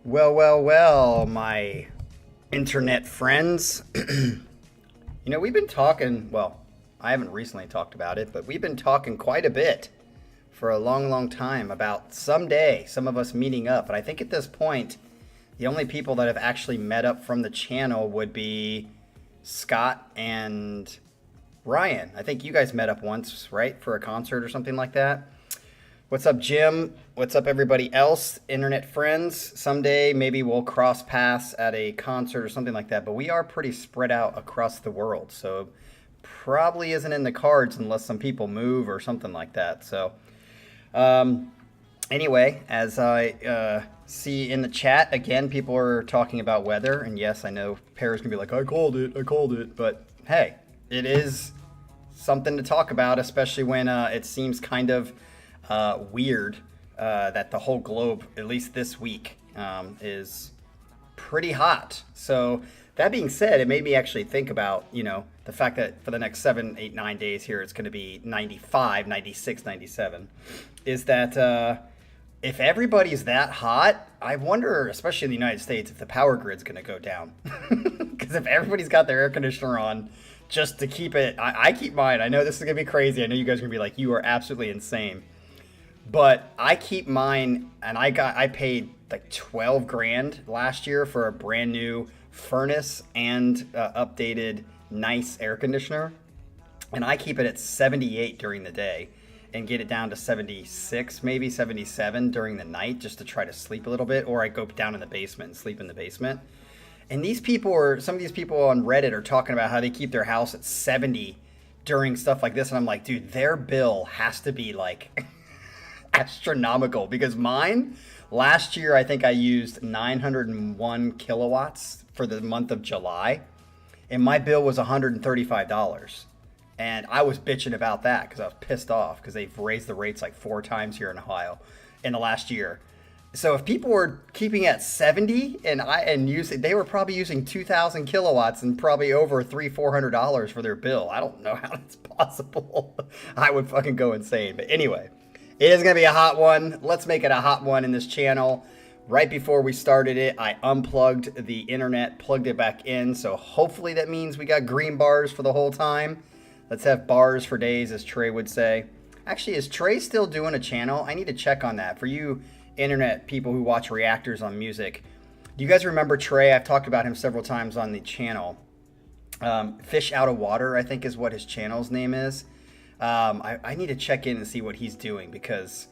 Well, my internet friends. We've been talking, well, I haven't recently talked about it, but we've been talking quite a bit for a long, long time about someday some of us meeting up. And I think at this point, the only people that have actually met up from the channel would be Scott and Ryan. I think you guys met up once, right? For a concert or something like that. What's up, Jim? What's up, everybody else? Internet friends. Someday maybe we'll cross paths at a concert or something like that. But we are pretty spread out across the world. So probably isn't in the cards unless some people move or something like that. So anyway, as I see in the chat, again, people are talking about weather. And yes, I know Paris can be like, I called it. But hey, it is something to talk about, especially when it seems kind of weird that the whole globe, at least this week, is pretty hot. So that being said, it made me actually think about, the fact that for the next 7, 8, 9 days here, it's going to be 95, 96, 97. Is that if everybody's that hot, I wonder, especially in the United States, if the power grid's going to go down. Because if everybody's got their air conditioner on just to keep it, I keep mine. I know this is going to be crazy. I know you guys are going to be like, you are absolutely insane. But I keep mine, and I paid like 12 grand last year for a brand new furnace and updated nice air conditioner. And I keep it at 78 during the day and get it down to 76, maybe 77 during the night just to try to sleep a little bit. Or I go down in the basement and sleep in the basement. And some of these people on Reddit are talking about how they keep their house at 70 during stuff like this. And I'm like, dude, their bill has to be like astronomical, because mine last year, I think I used 901 kilowatts for the month of July, and my bill was $135. And I was bitching about that because I was pissed off because they've raised the rates like 4 times here in Ohio in the last year. So if people were keeping at 70 they were probably using 2,000 kilowatts and probably over $300-400 for their bill. I don't know how that's possible. I would fucking go insane. But anyway, it is going to be a hot one. Let's make it a hot one in this channel. Right before we started it, I unplugged the internet, plugged it back in. So hopefully that means we got green bars for the whole time. Let's have bars for days, as Trey would say. Actually, is Trey still doing a channel? I need to check on that. For you internet people who watch reactors on music, do you guys remember Trey? I've talked about him several times on the channel. Fish Out of Water, I think is what his channel's name is. I need to check in and see what he's doing, because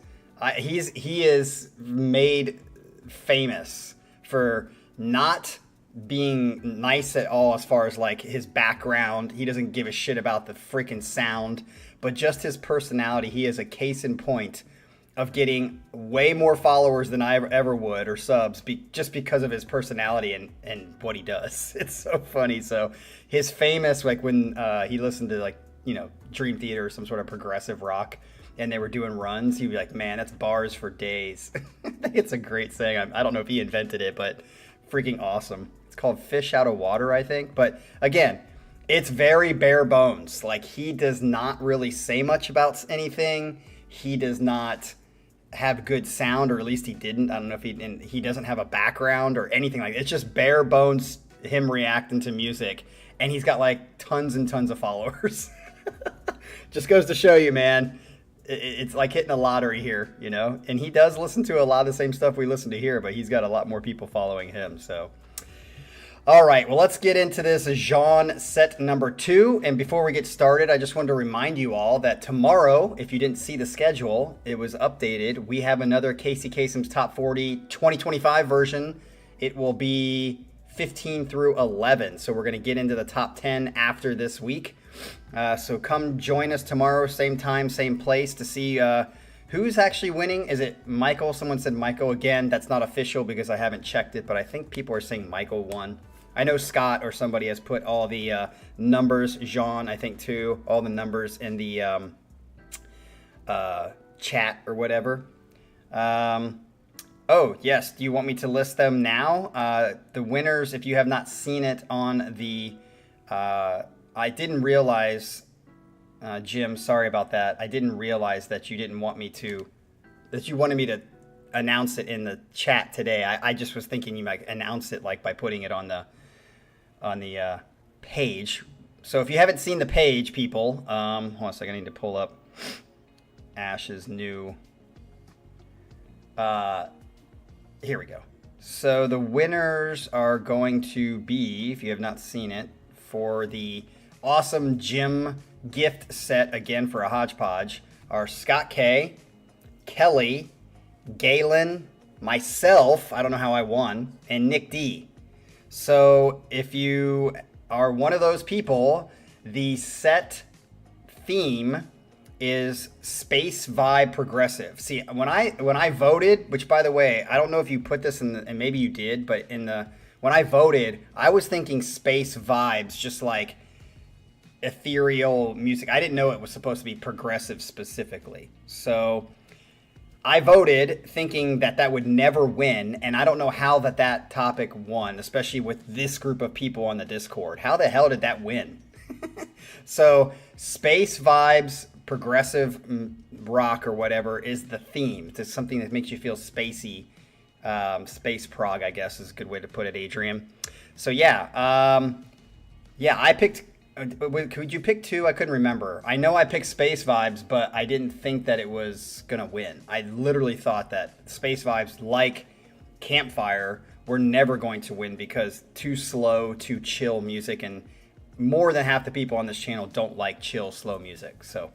he is made famous for not being nice at all as far as like his background. He doesn't give a shit about the freaking sound, but just his personality. He is a case in point of getting way more followers than I ever would, or subs, just because of his personality and what he does. It's so funny. So his famous, like when he listened to like, Dream Theater or some sort of progressive rock, and they were doing runs, he'd be like, man, that's bars for days. I think it's a great saying. I don't know if he invented it, but freaking awesome. It's called Fish Out of Water, I think. But again, it's very bare bones. Like, he does not really say much about anything. He does not have good sound, or at least he didn't. I don't know if he doesn't have a background or anything like that. It's just bare bones, him reacting to music. And he's got like tons and tons of followers. Just goes to show you, man, it's like hitting a lottery here, and he does listen to a lot of the same stuff we listen to here, but he's got a lot more people following him. So all right, well, let's get into this Jean set number 2. And before we get started, I just wanted to remind you all that tomorrow, if you didn't see the schedule, it was updated. We have another Casey Kasem's Top 40 2025 version. It will be 15 through 11. So we're going to get into the top 10 after this week. So come join us tomorrow, same time, same place, to see who's actually winning. Is it Michael? Someone said Michael again. That's not official because I haven't checked it, but I think people are saying Michael won. I know Scott or somebody has put all the numbers, Jean, I think too, all the numbers in the chat or whatever. Oh, yes. Do you want me to list them now? The winners, if you have not seen it on the... I didn't realize, Jim, sorry about that. I didn't realize that you didn't want me to... That you wanted me to announce it in the chat today. I just was thinking you might announce it like by putting it on the page. So if you haven't seen the page, people, hold on a second. I need to pull up Ash's new. Here we go. So the winners are going to be, if you have not seen it, for the awesome gym gift set again for a hodgepodge, are Scott K, Kelly, Galen, myself, I don't know how I won, and Nick D. So if you are one of those people, the set theme is Space Vibe Progressive. See, when I voted, which by the way, I don't know if you put this in and maybe you did, but when I voted, I was thinking space vibes, just like ethereal music. I didn't know it was supposed to be progressive specifically. So I voted thinking that would never win, and I don't know how that topic won, especially with this group of people on the Discord. How the hell did that win? So space vibes, progressive rock or whatever is the theme. It's something that makes you feel spacey. Space prog, I guess, is a good way to put it, Adrian. So yeah, I picked. Could you pick two? I couldn't remember. I know I picked Space Vibes, but I didn't think that it was gonna win. I literally thought that Space Vibes, like Campfire, were never going to win because too slow, too chill music, and more than half the people on this channel don't like chill, slow music. So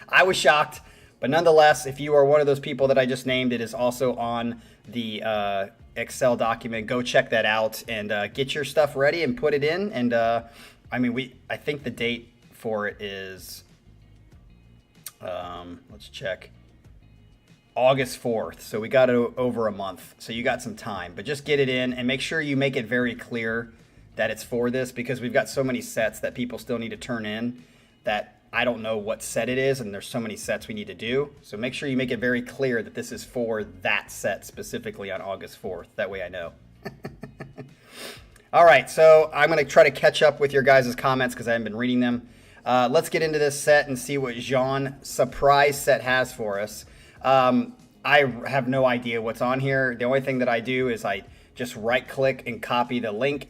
I was shocked, but nonetheless, if you are one of those people that I just named, it is also on the Excel document. Go check that out and get your stuff ready and put it in. And I think the date for it is, let's check, August 4th. So we got it over a month. So you got some time, but just get it in and make sure you make it very clear that it's for this, because we've got so many sets that people still need to turn in that I don't know what set it is, and there's so many sets we need to do. So make sure you make it very clear that this is for that set specifically on August 4th. That way I know. All right, so I'm going to try to catch up with your guys' comments because I haven't been reading them. Let's get into this set and see what Jean surprise set has for us. I have no idea what's on here. The only thing that I do is I just right-click and copy the link,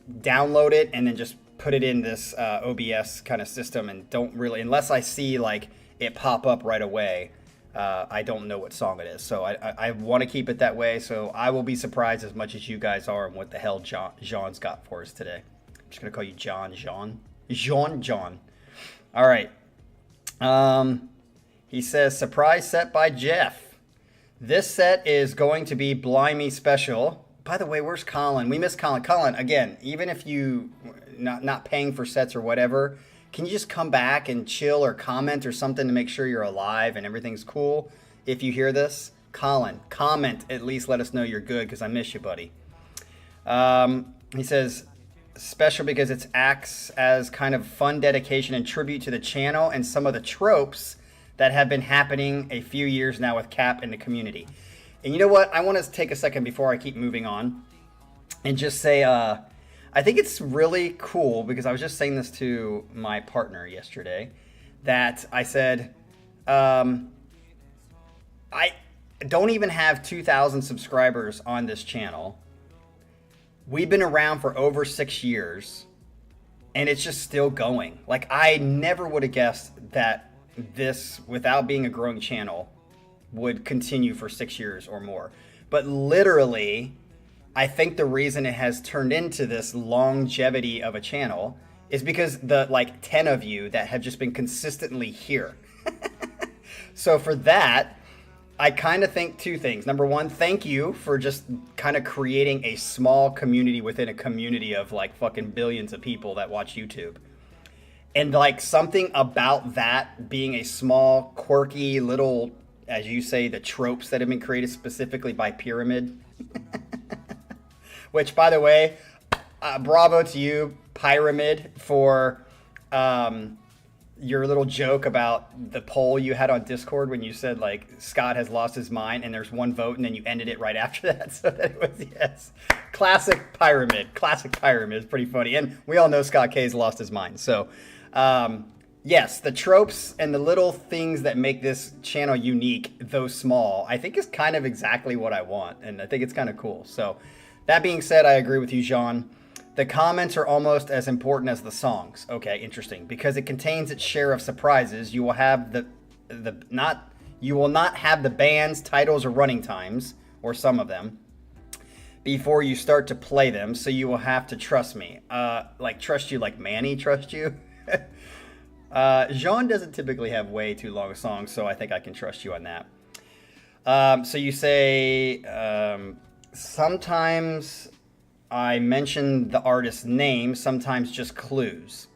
download it, and then just put it in this OBS kind of system, and don't really, unless I see like it pop up right away, I don't know what song it is. So I want to keep it that way. So I will be surprised as much as you guys are on what the hell Jean's got for us today. I'm just going to call you John. All right. He says, surprise set by Jeff. This set is going to be blimey special. By the way, where's Colin? We miss Colin. Colin, again, even if you not paying for sets or whatever, can you just come back and chill or comment or something to make sure you're alive and everything's cool? If you hear this, Colin, comment, at least let us know you're good, because I miss you, buddy. He says, special because it acts as kind of fun dedication and tribute to the channel and some of the tropes that have been happening a few years now with Cap in the community. And you know what? I want to take a second before I keep moving on and just say, I think it's really cool, because I was just saying this to my partner yesterday, that I said, I don't even have 2,000 subscribers on this channel. We've been around for over 6 years, and it's just still going. Like, I never would have guessed that this, without being a growing channel, would continue for 6 years or more. But literally, I think the reason it has turned into this longevity of a channel is because the like 10 of you that have just been consistently here. So for that, I kind of think two things. Number one, thank you for just kind of creating a small community within a community of like fucking billions of people that watch YouTube. And like something about that being a small, quirky little, as you say, the tropes that have been created specifically by Pyramid. Which, by the way, bravo to you, Pyramid, for your little joke about the poll you had on Discord when you said, like, Scott has lost his mind and there's one vote, and then you ended it right after that. So that it was, yes. Classic Pyramid. Classic Pyramid. It's pretty funny. And we all know Scott K's lost his mind. So, Yes, the tropes and the little things that make this channel unique, though small, I think is kind of exactly what I want, and I think it's kind of cool. So, that being said, I agree with you, Jean. The comments are almost as important as the songs. Okay, interesting. Because it contains its share of surprises. You will have you will not have the band's titles or running times, or some of them, before you start to play them. So you will have to trust me. Like trust you, like Manny trust you. Jean doesn't typically have way too long songs, so I think I can trust you on that. So you say sometimes I mention the artist's name, sometimes just clues.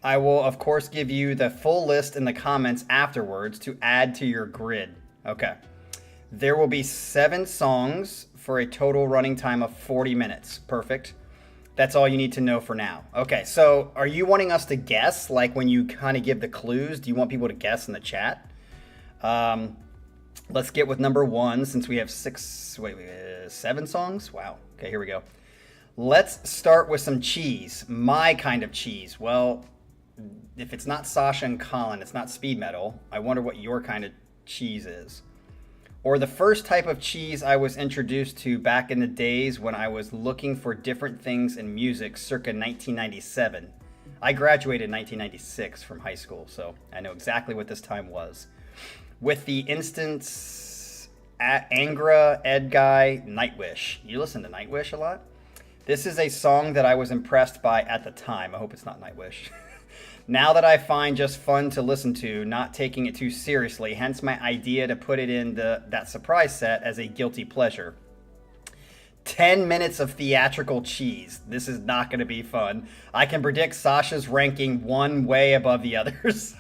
I will, of course, give you the full list in the comments afterwards to add to your grid. Okay. There will be 7 songs for a total running time of 40 minutes. Perfect. That's all you need to know for now. Okay, so are you wanting us to guess, like when you kind of give the clues? Do you want people to guess in the chat? Let's get with number 1 since we have 7 songs? Wow. Okay, here we go. Let's start with some cheese. My kind of cheese. Well, if it's not Sasha and Colin, it's not speed metal. I wonder what your kind of cheese is. Or the first type of cheese I was introduced to back in the days when I was looking for different things in music circa 1997. I graduated in 1996 from high school, so I know exactly what this time was. With the instance Angra, Ed Guy, Nightwish. You listen to Nightwish a lot? This is a song that I was impressed by at the time. I hope it's not Nightwish. Now that I find just fun to listen to, not taking it too seriously, hence my idea to put it in that surprise set as a guilty pleasure. 10 minutes of theatrical cheese. This is not going to be fun. I can predict Sasha's ranking one way above the others.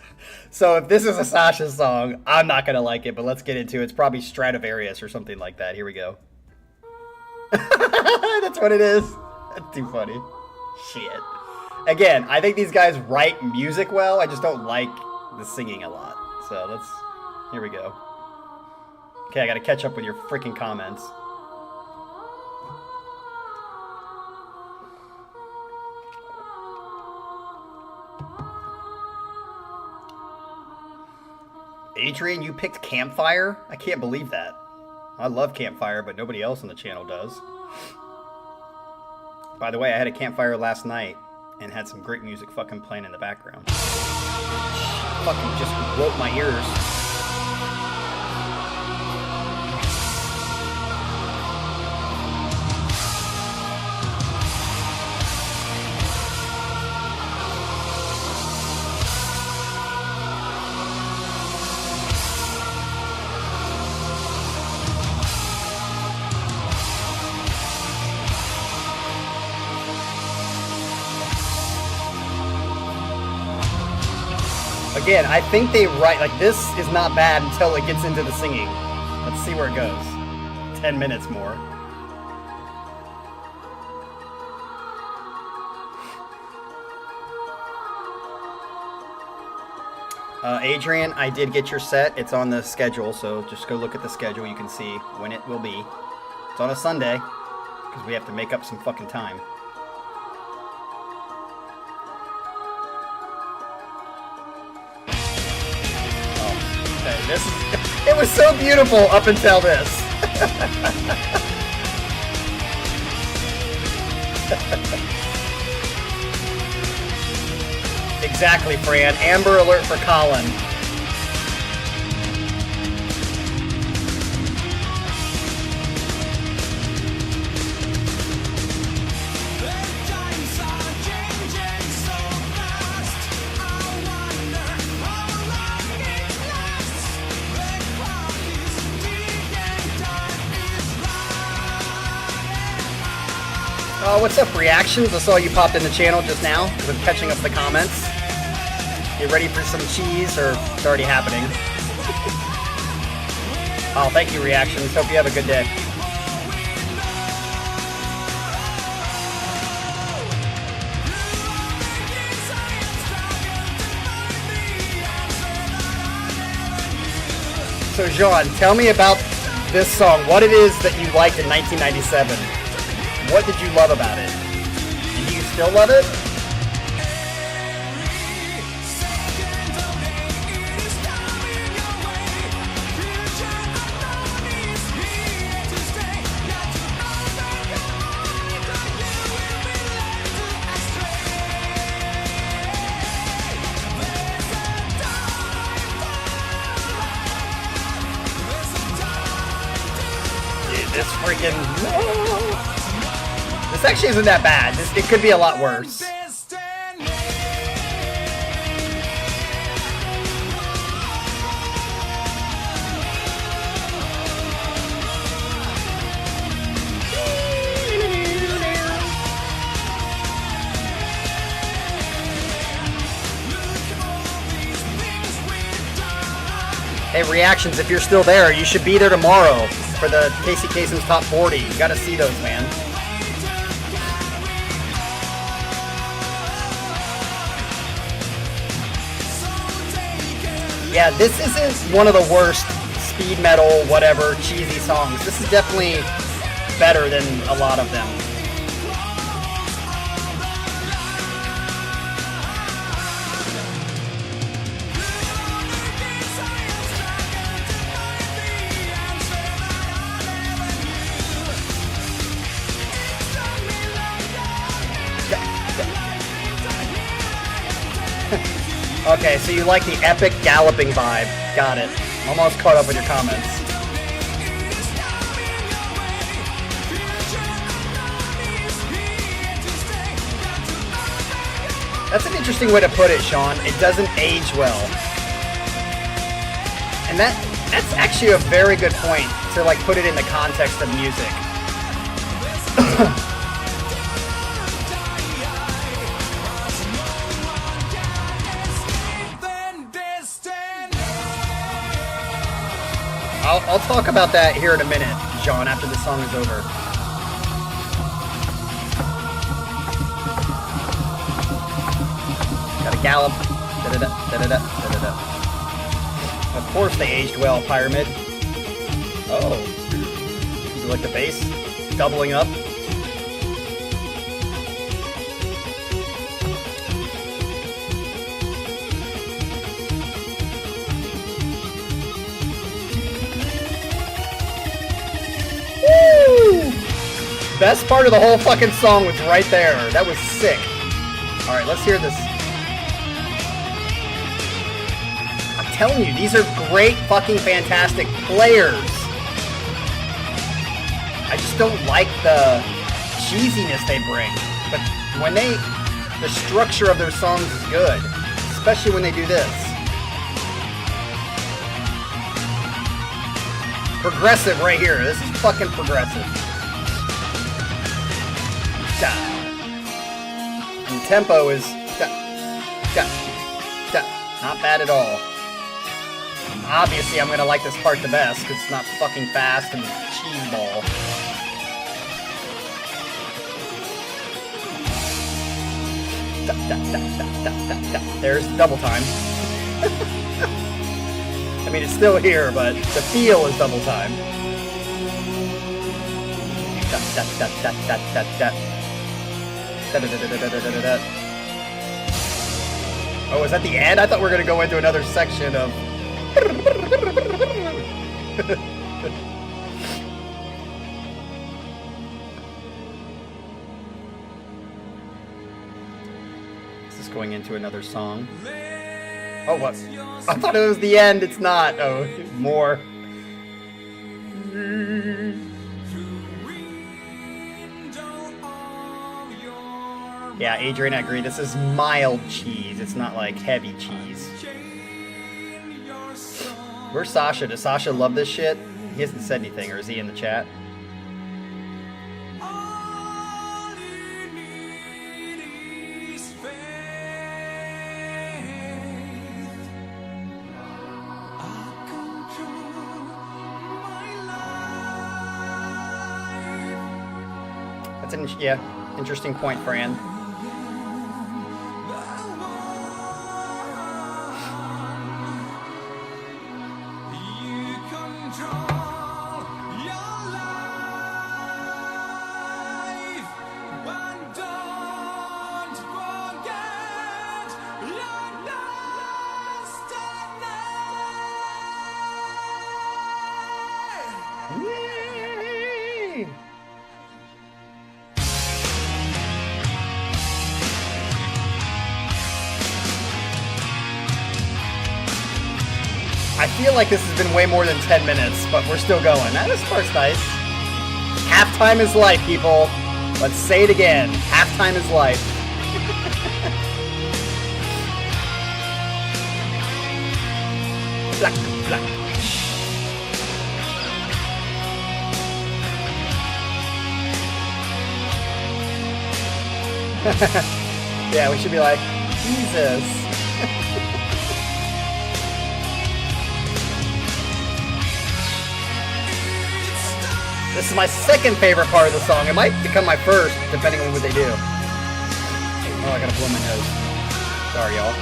So if this is a Sasha song, I'm not going to like it, but let's get into it. It's probably Stratovarius or something like that. Here we go. That's what it is. That's too funny. Shit. Again, I think these guys write music well. I just don't like the singing a lot. So here we go. Okay, I got to catch up with your freaking comments. Adrian, you picked Campfire? I can't believe that. I love Campfire, but nobody else on the channel does. By the way, I had a campfire last night and had some great music fucking playing in the background. Fucking just woke my ears. Again, I think they write, like, this is not bad until it gets into the singing. Let's see where it goes. 10 minutes more. Adrian, I did get your set. It's on the schedule, so just go look at the schedule. You can see when it will be. It's on a Sunday, because we have to make up some fucking time. It was so beautiful up until this. Exactly, Fran. Amber alert for Colin. What's up, reactions? I saw you popped in the channel just now because I'm catching up the comments. You ready for some cheese, or it's already happening? Oh, thank you, reactions. Hope you have a good day. So, Jean, tell me about this song. What it is that you liked in 1997. What did you love about it? Do you still love it? freaking... This actually isn't that bad. It could be a lot worse. Hey, reactions, if you're still there, you should be there tomorrow for the Casey Kasem's Top 40. You gotta see those, man. Yeah, this isn't one of the worst speed metal, whatever, cheesy songs. This is definitely better than a lot of them. Okay, so you like the epic galloping vibe. Got it. Almost caught up with your comments. That's an interesting way to put it, Sean. It doesn't age well. And that's actually a very good point to like put it in the context of music. I'll talk about that here in a minute, John, after the song is over. Gotta gallop. Da-da-da, da-da-da, da-da-da. Of course they aged well, Pyramid. Oh. You like the bass doubling up? Best part of the whole fucking song was right there. That was sick. Alright, let's hear this. I'm telling you, these are great fucking fantastic players. I just don't like the cheesiness they bring. But when the structure of their songs is good. Especially when they do this. Progressive right here. This is fucking progressive. And tempo is not bad at all. Obviously, I'm gonna like this part the best because it's not fucking fast and cheeseball. There's double time. I mean, it's still here, but the feel is double time. Oh, is that the end? I thought we were going to go into another section of... Is this going into another song? Oh, what? I thought it was the end. It's not. Oh, more. Yeah, Adrian, I agree. This is mild cheese. It's not like heavy cheese. Where's Sasha? Does Sasha love this shit? He hasn't said anything, or is he in the chat? That's an interesting point, Fran. I feel like this has been way more than 10 minutes, but we're still going. This part's nice. Halftime is life, people. Let's say it again. Halftime is life. Black, black. Yeah, we should be like, Jesus. This is my second favorite part of the song. It might become my first, depending on what they do. Oh, I gotta blow my nose. Sorry, y'all.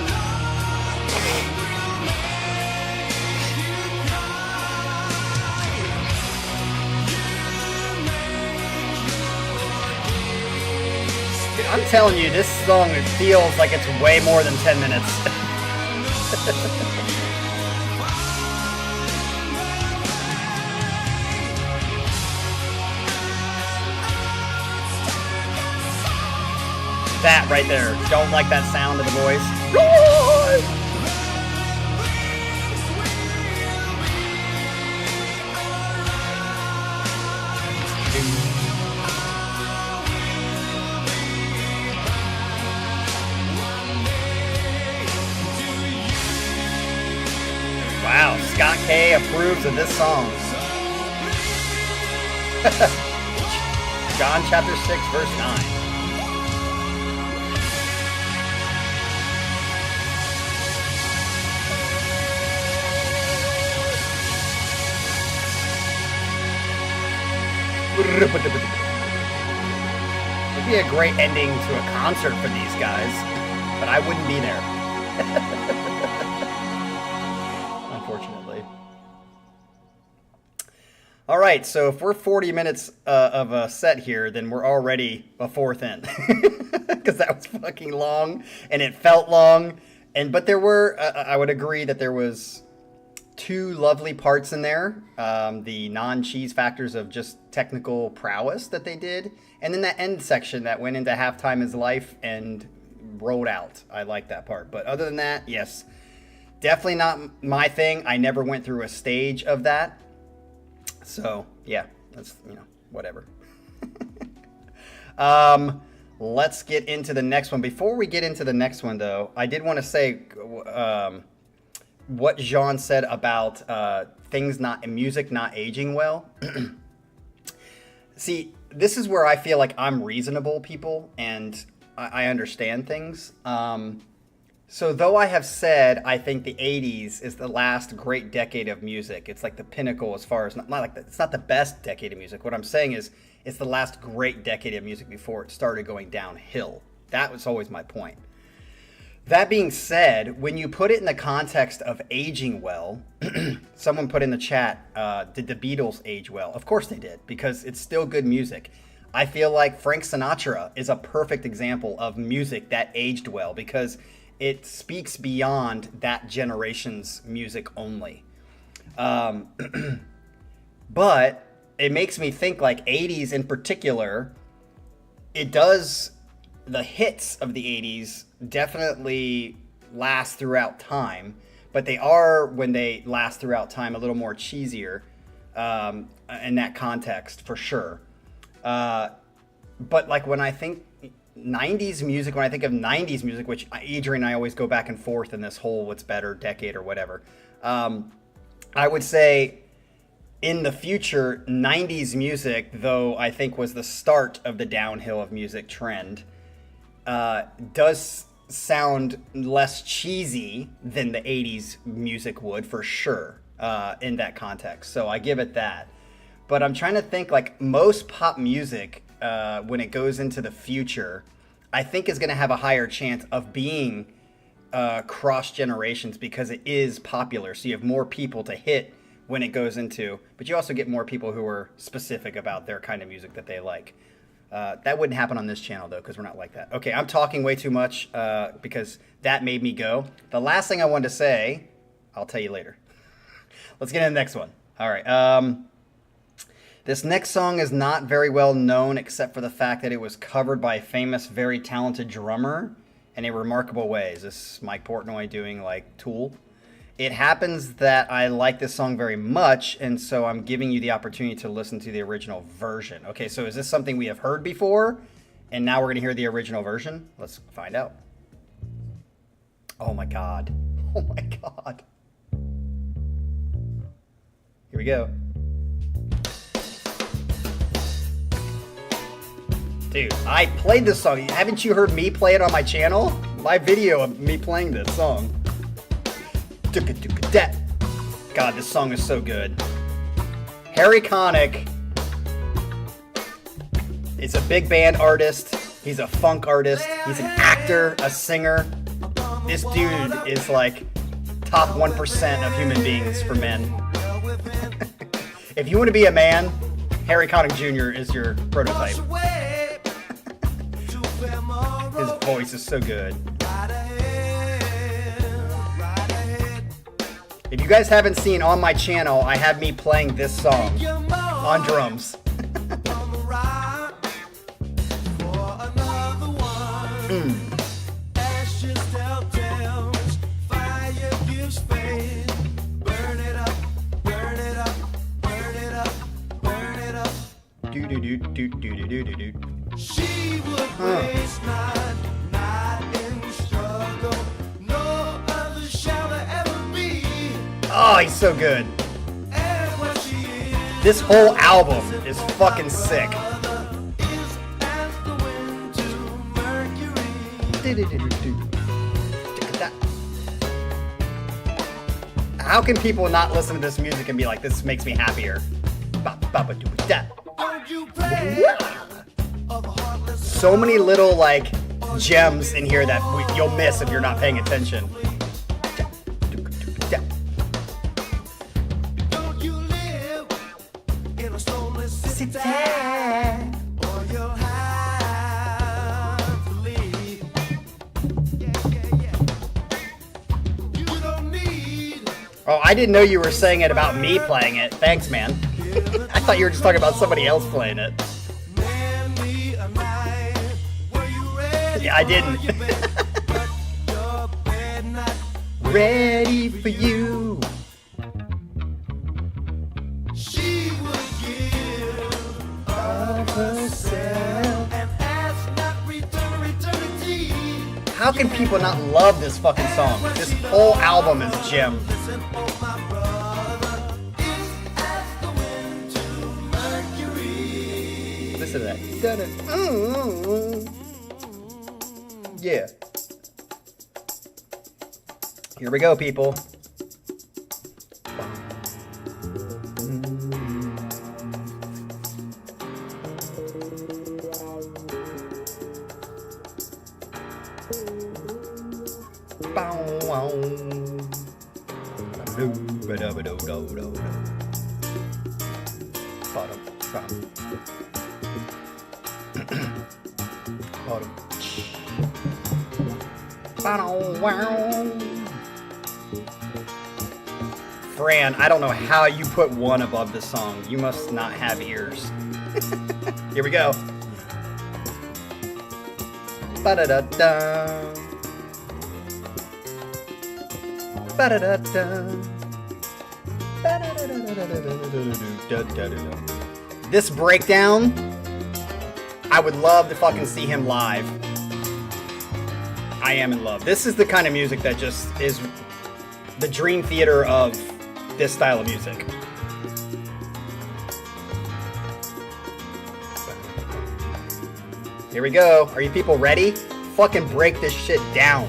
Dude, I'm telling you, this song, it feels like it's way more than 10 minutes. That right there. Don't like that sound of the voice. Wow, Scott K approves of this song. John chapter 6, verse 9. It'd be a great ending to a concert for these guys, but I wouldn't be there. Unfortunately. All right, so if we're 40 minutes of a set here, then we're already a fourth in. Because that was fucking long, and it felt long. But there were, I would agree that there was two lovely parts in there. The non-cheese factors of just technical prowess that they did. And then that end section that went into Halftime is Life and rolled out. I like that part. But other than that, yes, definitely not my thing. I never went through a stage of that. So, yeah, that's, whatever. Let's get into the next one. Before we get into the next one, though, I did want to say what Jean said about music not aging well. See, this is where I feel like I'm reasonable, people, and I understand things. So though I have said I think the 80s is the last great decade of music, it's like the pinnacle as far as, it's not the best decade of music. What I'm saying is it's the last great decade of music before it started going downhill. That was always my point. That being said, when you put it in the context of aging well, someone put in the chat, did the Beatles age well? Of course they did, because it's still good music. I feel like Frank Sinatra is a perfect example of music that aged well, because it speaks beyond that generation's music only. But it makes me think like 80s in particular, the hits of the 80s definitely last throughout time, but they are, when they last throughout time, a little more cheesier in that context, for sure. But like when I think 90s music, when I think of 90s music, which Adrian and I always go back and forth in this whole what's better decade or whatever, I would say in the future, 90s music, though I think was the start of the downhill of music trend, does sound less cheesy than the 80s music would, for sure, in that context. So I give it that. But I'm trying to think, like, most pop music, when it goes into the future, I think is going to have a higher chance of being cross generations, because it is popular. So you have more people to hit when it goes into, but you also get more people who are specific about their kind of music that they like. That wouldn't happen on this channel, though, because we're not like that. Okay, I'm talking way too much because that made me go. The last thing I wanted to say, I'll tell you later. Let's get into the next one. All right. This next song is not very well known, except for the fact that it was covered by a famous, very talented drummer in a remarkable way. Is this Mike Portnoy doing, like, Tool? it happens that I like this song very much, and so I'm giving you the opportunity to listen to the original version. Okay, so is this something we have heard before, and now we're going to hear the original version? Let's find out. Oh my god. Oh my god. Here we go. Dude, I played this song. Haven't you heard me play it on my channel? My video of me playing this song. God, this song is so good. Harry Connick is a big band artist. He's a funk artist. He's an actor, a singer. This dude is like top 1% of human beings for men. If you want to be a man, Harry Connick Jr. is your prototype. His voice is so good. If you guys haven't seen on my channel, I have me playing this song on drums. She would waste night in struggle. No other shall there ever be. Oh, he's so good. And what she is, This whole album is fucking sick. is as the wind to Mercury. How can people not listen to this music and be like, this makes me happier? Don't you play of a heartless So many little like gems in here that you'll miss if you're not paying attention. Don't you live in a stoneless city, or you'll have to leave. You don't need Oh, I didn't know you were saying it about me playing it. Thanks, man. I thought you were just talking about somebody else playing it. many a night where you ready Yeah, I didn't. your bed night. Ready for you. She would give of herself and ask not return eternity. How can people not love this fucking song? This whole album is a gem. Listen, oh my brother, is as the wind to Mercury. Listen to that. Yeah. Here we go, people. Fran, I don't know how you put one above the song. You must not have ears. Here we go. Ba-da-da-da. Ba-da-da-da. Ba-da-da-da-da-da-da-da-da-da-da. This breakdown, I would love to fucking see him live. I am in love. This is the kind of music that just is the dream theater of this style of music. Here we go. Are you people ready? Fucking break this shit down.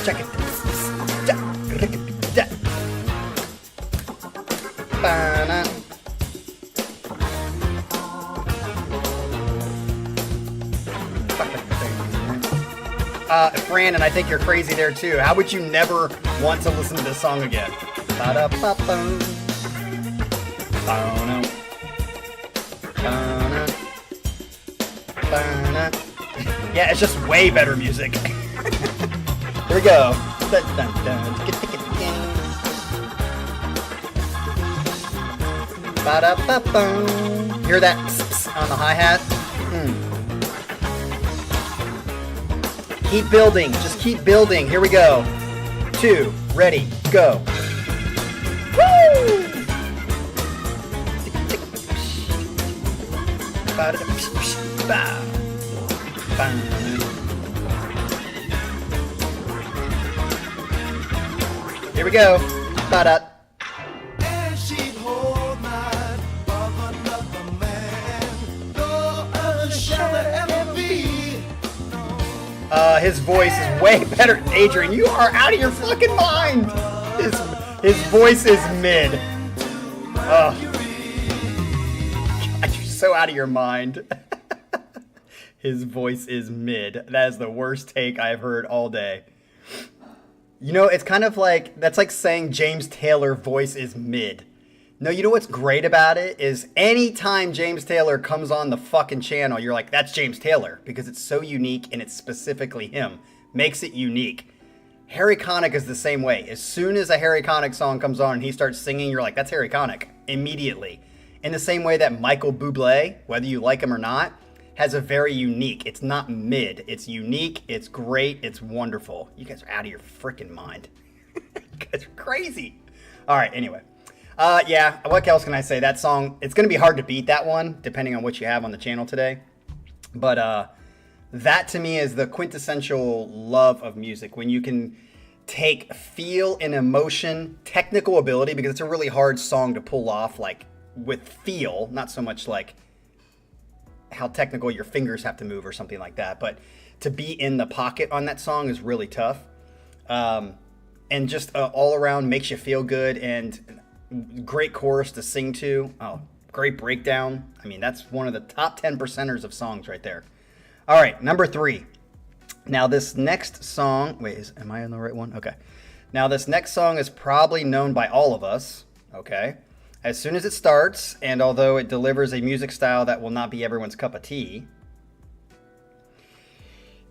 Check it. Fran, and I think you're crazy there too. How would you never want to listen to this song again? Ba-da-ba-bum. Ba-na. Ba-na. Ba-na. Yeah, it's just way better music. Here we go. Ba-da-ba-bum. Hear that on the hi-hat? Keep building. Just keep building. Here we go. 2, ready, go. Woo! Here we go. Ba-da. And she'd hold mine of another man. No other shall there ever be. His voice is way better. Adrian, you are out of your fucking mind. His voice is mid. God, you're so out of your mind. His voice is mid. That is the worst take I've heard all day. You know, it's kind of like, that's like saying James Taylor voice is mid. No, you know what's great about it is anytime James Taylor comes on the fucking channel, you're like, that's James Taylor, because it's so unique and it's specifically him. Makes it unique. Harry Connick is the same way. As soon as a Harry Connick song comes on and he starts singing, you're like, that's Harry Connick, immediately. In the same way that Michael Bublé, whether you like him or not, has a very unique, it's not mid, it's unique, it's great, it's wonderful. You guys are out of your freaking mind. You guys are crazy. All right, anyway. Yeah, what else can I say? That song, it's going to be hard to beat that one, depending on what you have on the channel today. But that to me is the quintessential love of music. When you can take feel and emotion, technical ability, because it's a really hard song to pull off, like with feel, not so much like how technical your fingers have to move or something like that. But to be in the pocket on that song is really tough. And just all around makes you feel good, and great chorus to sing to. Oh, great breakdown. I mean, that's one of the top 10 percenters of songs right there. All right, number 3. Now this next song, wait, am I on the right one? Okay. Now this next song is probably known by all of us, okay? As soon as it starts, and although it delivers a music style that will not be everyone's cup of tea,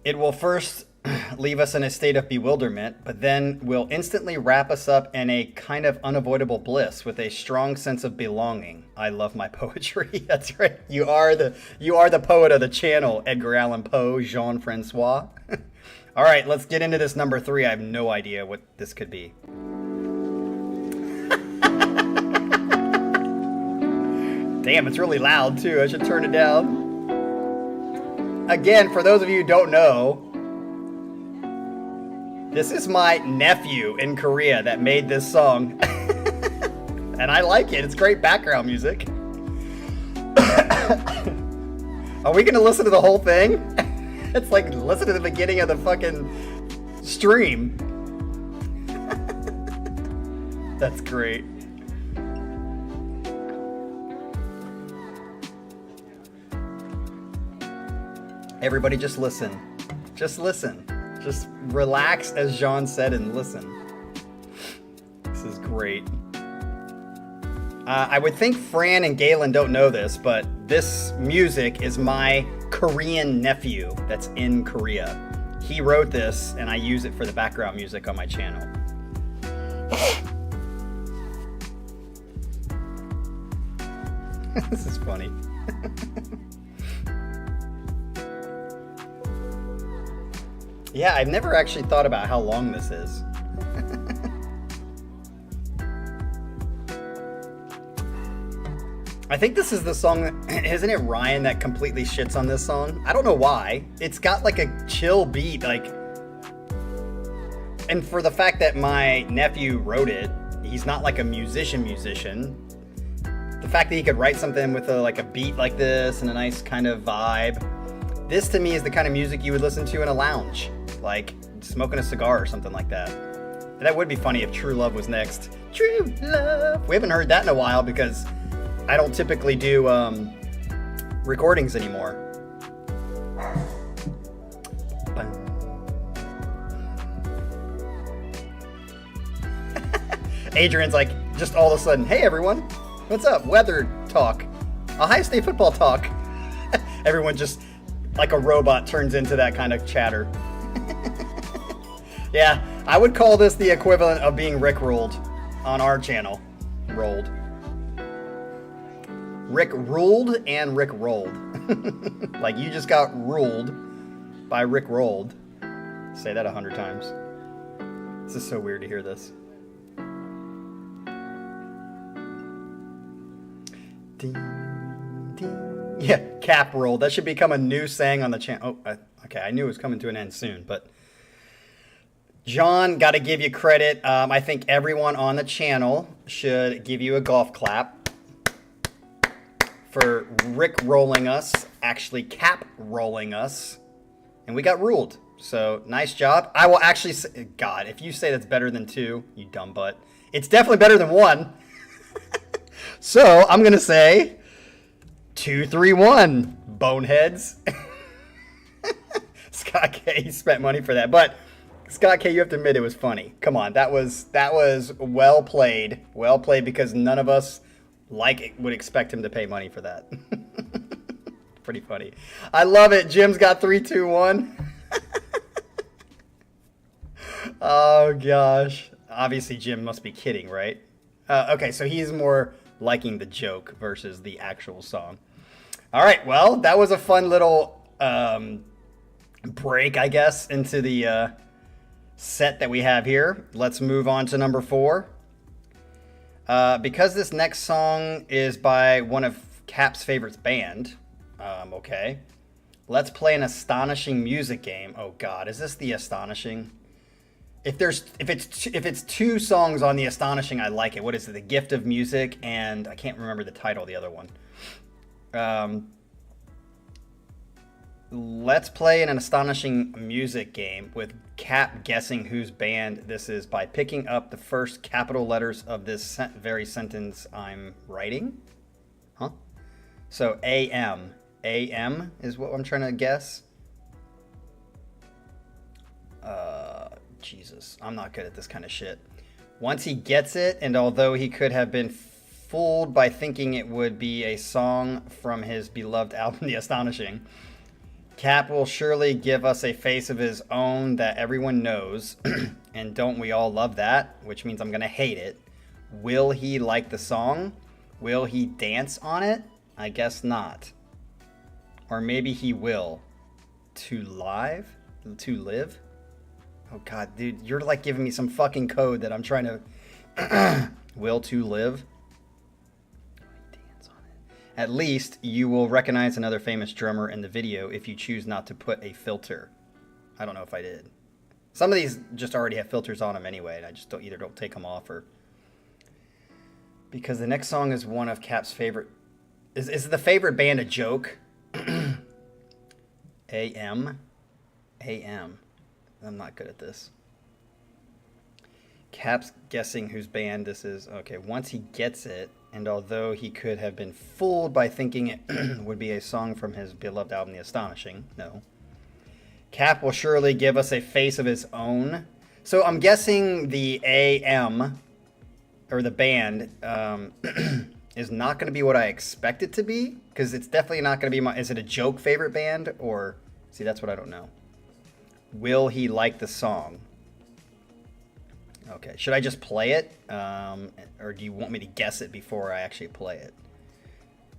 it will first leave us in a state of bewilderment, but then will instantly wrap us up in a kind of unavoidable bliss with a strong sense of belonging. I love my poetry. That's right. You are the poet of the channel, Edgar Allan Poe, Jean-Francois. All right, let's get into this number 3. I have no idea what this could be. Damn, it's really loud too. I should turn it down. Again, for those of you who don't know, this is my nephew in Korea that made this song. And I like it. It's great background music. Are we going to listen to the whole thing? It's like, listen to the beginning of the fucking stream. That's great. Everybody just listen. Just listen. Just relax, as Jean said, and listen. This is great. I would think Fran and Galen don't know this, but this music is my Korean nephew that's in Korea. He wrote this, and I use it for the background music on my channel. This is funny. Yeah, I've never actually thought about how long this is. I think this is the song, isn't it Ryan that completely shits on this song? I don't know why. It's got like a chill beat, like, and for the fact that my nephew wrote it, he's not like a musician. The fact that he could write something with like a beat like this and a nice kind of vibe. This to me is the kind of music you would listen to in a lounge, like smoking a cigar or something like that. And that would be funny if True Love was next. True Love. We haven't heard that in a while because I don't typically do recordings anymore. Adrian's like, just all of a sudden, hey everyone, what's up? Weather talk. Ohio State football talk. Everyone just, like a robot, turns into that kind of chatter. Yeah, I would call this the equivalent of being Rickrolled on our channel. Rolled. Rick ruled and Rick rolled. Like you just got ruled by Rick rolled. Say that 100 times. This is so weird to hear this. Ding, ding. Yeah, cap roll. That should become a new saying on the channel. Oh, okay. I knew it was coming to an end soon, but John, got to give you credit. I think everyone on the channel should give you a golf clap for Rick rolling us, actually cap rolling us, and we got ruled. So nice job. I will actually say, God, if you say that's better than 2, you dumb butt, it's definitely better than 1. So I'm gonna say 2, 3, 1, boneheads. Scott K spent money for that, but Scott K, you have to admit it was funny. Come on, that was well played, because none of us would expect him to pay money for that. Pretty funny. I love it. Jim's got 3, 2, 1. Oh gosh. Obviously Jim must be kidding, right? Okay, so he's more liking the joke versus the actual song. All right, well, that was a fun little break, I guess, into the set that we have here. Let's move on to number 4. Because this next song is by one of Cap's favorite band, okay, let's play an astonishing music game. Oh God, is this the astonishing? If it's 2 songs on the astonishing, I like it. What is it? The Gift of Music, and I can't remember the title of the other one. Let's play an astonishing music game with Cap guessing whose band this is by picking up the first capital letters of this very sentence I'm writing. Huh? So AM. AM is what I'm trying to guess. Jesus, I'm not good at this kind of shit. Once he gets it, and although he could have been fooled by thinking it would be a song from his beloved album, The Astonishing, Cap will surely give us a face of his own that everyone knows. And don't we all love that? Which means I'm going to hate it. Will he like the song? Will he dance on it? I guess not. Or maybe he will. To live? To live? Oh God, dude, you're like giving me some fucking code that I'm trying to... Will to live? Dance on it. At least you will recognize another famous drummer in the video if you choose not to put a filter. I don't know if I did. Some of these just already have filters on them anyway, and I just don't take them off, or... Because the next song is one of Cap's favorite... Is the favorite band a joke? AM? AM. I'm not good at this. Cap's guessing whose band this is. Okay, once he gets it, and although he could have been fooled by thinking it would be a song from his beloved album, The Astonishing, no. Cap will surely give us a face of his own. So I'm guessing the AM, or the band, is not going to be what I expect it to be, because it's definitely not going to be my... Is it a joke favorite band, or... See, that's what I don't know. Will he like the song? Okay, should I just play it? Or do you want me to guess it before I actually play it?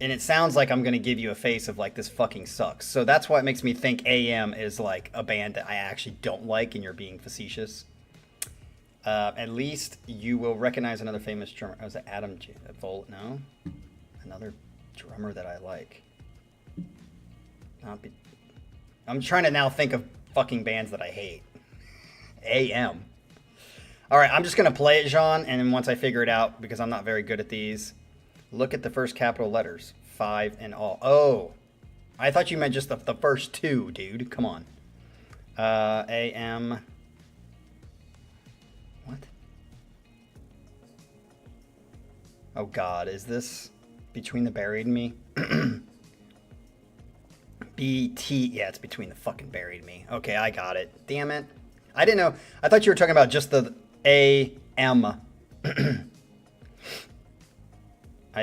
And it sounds like I'm going to give you a face of like, this fucking sucks. So that's why it makes me think AM is like a band that I actually don't like, and you're being facetious. At least you will recognize another famous drummer. Oh, is it Adam Volt? No? Another drummer that I like. I'm trying to now think of fucking bands that I hate. AM. All right, I'm just going to play it, Jean, and then once I figure it out, because I'm not very good at these, look at the first capital letters. 5 and all. Oh, I thought you meant just the first 2, dude. Come on. AM. What? Oh, God, is this Between the Buried and Me? BT, yeah, it's Between the fucking Buried Me. Okay, I got it. Damn it. I didn't know. I thought you were talking about just the AM. I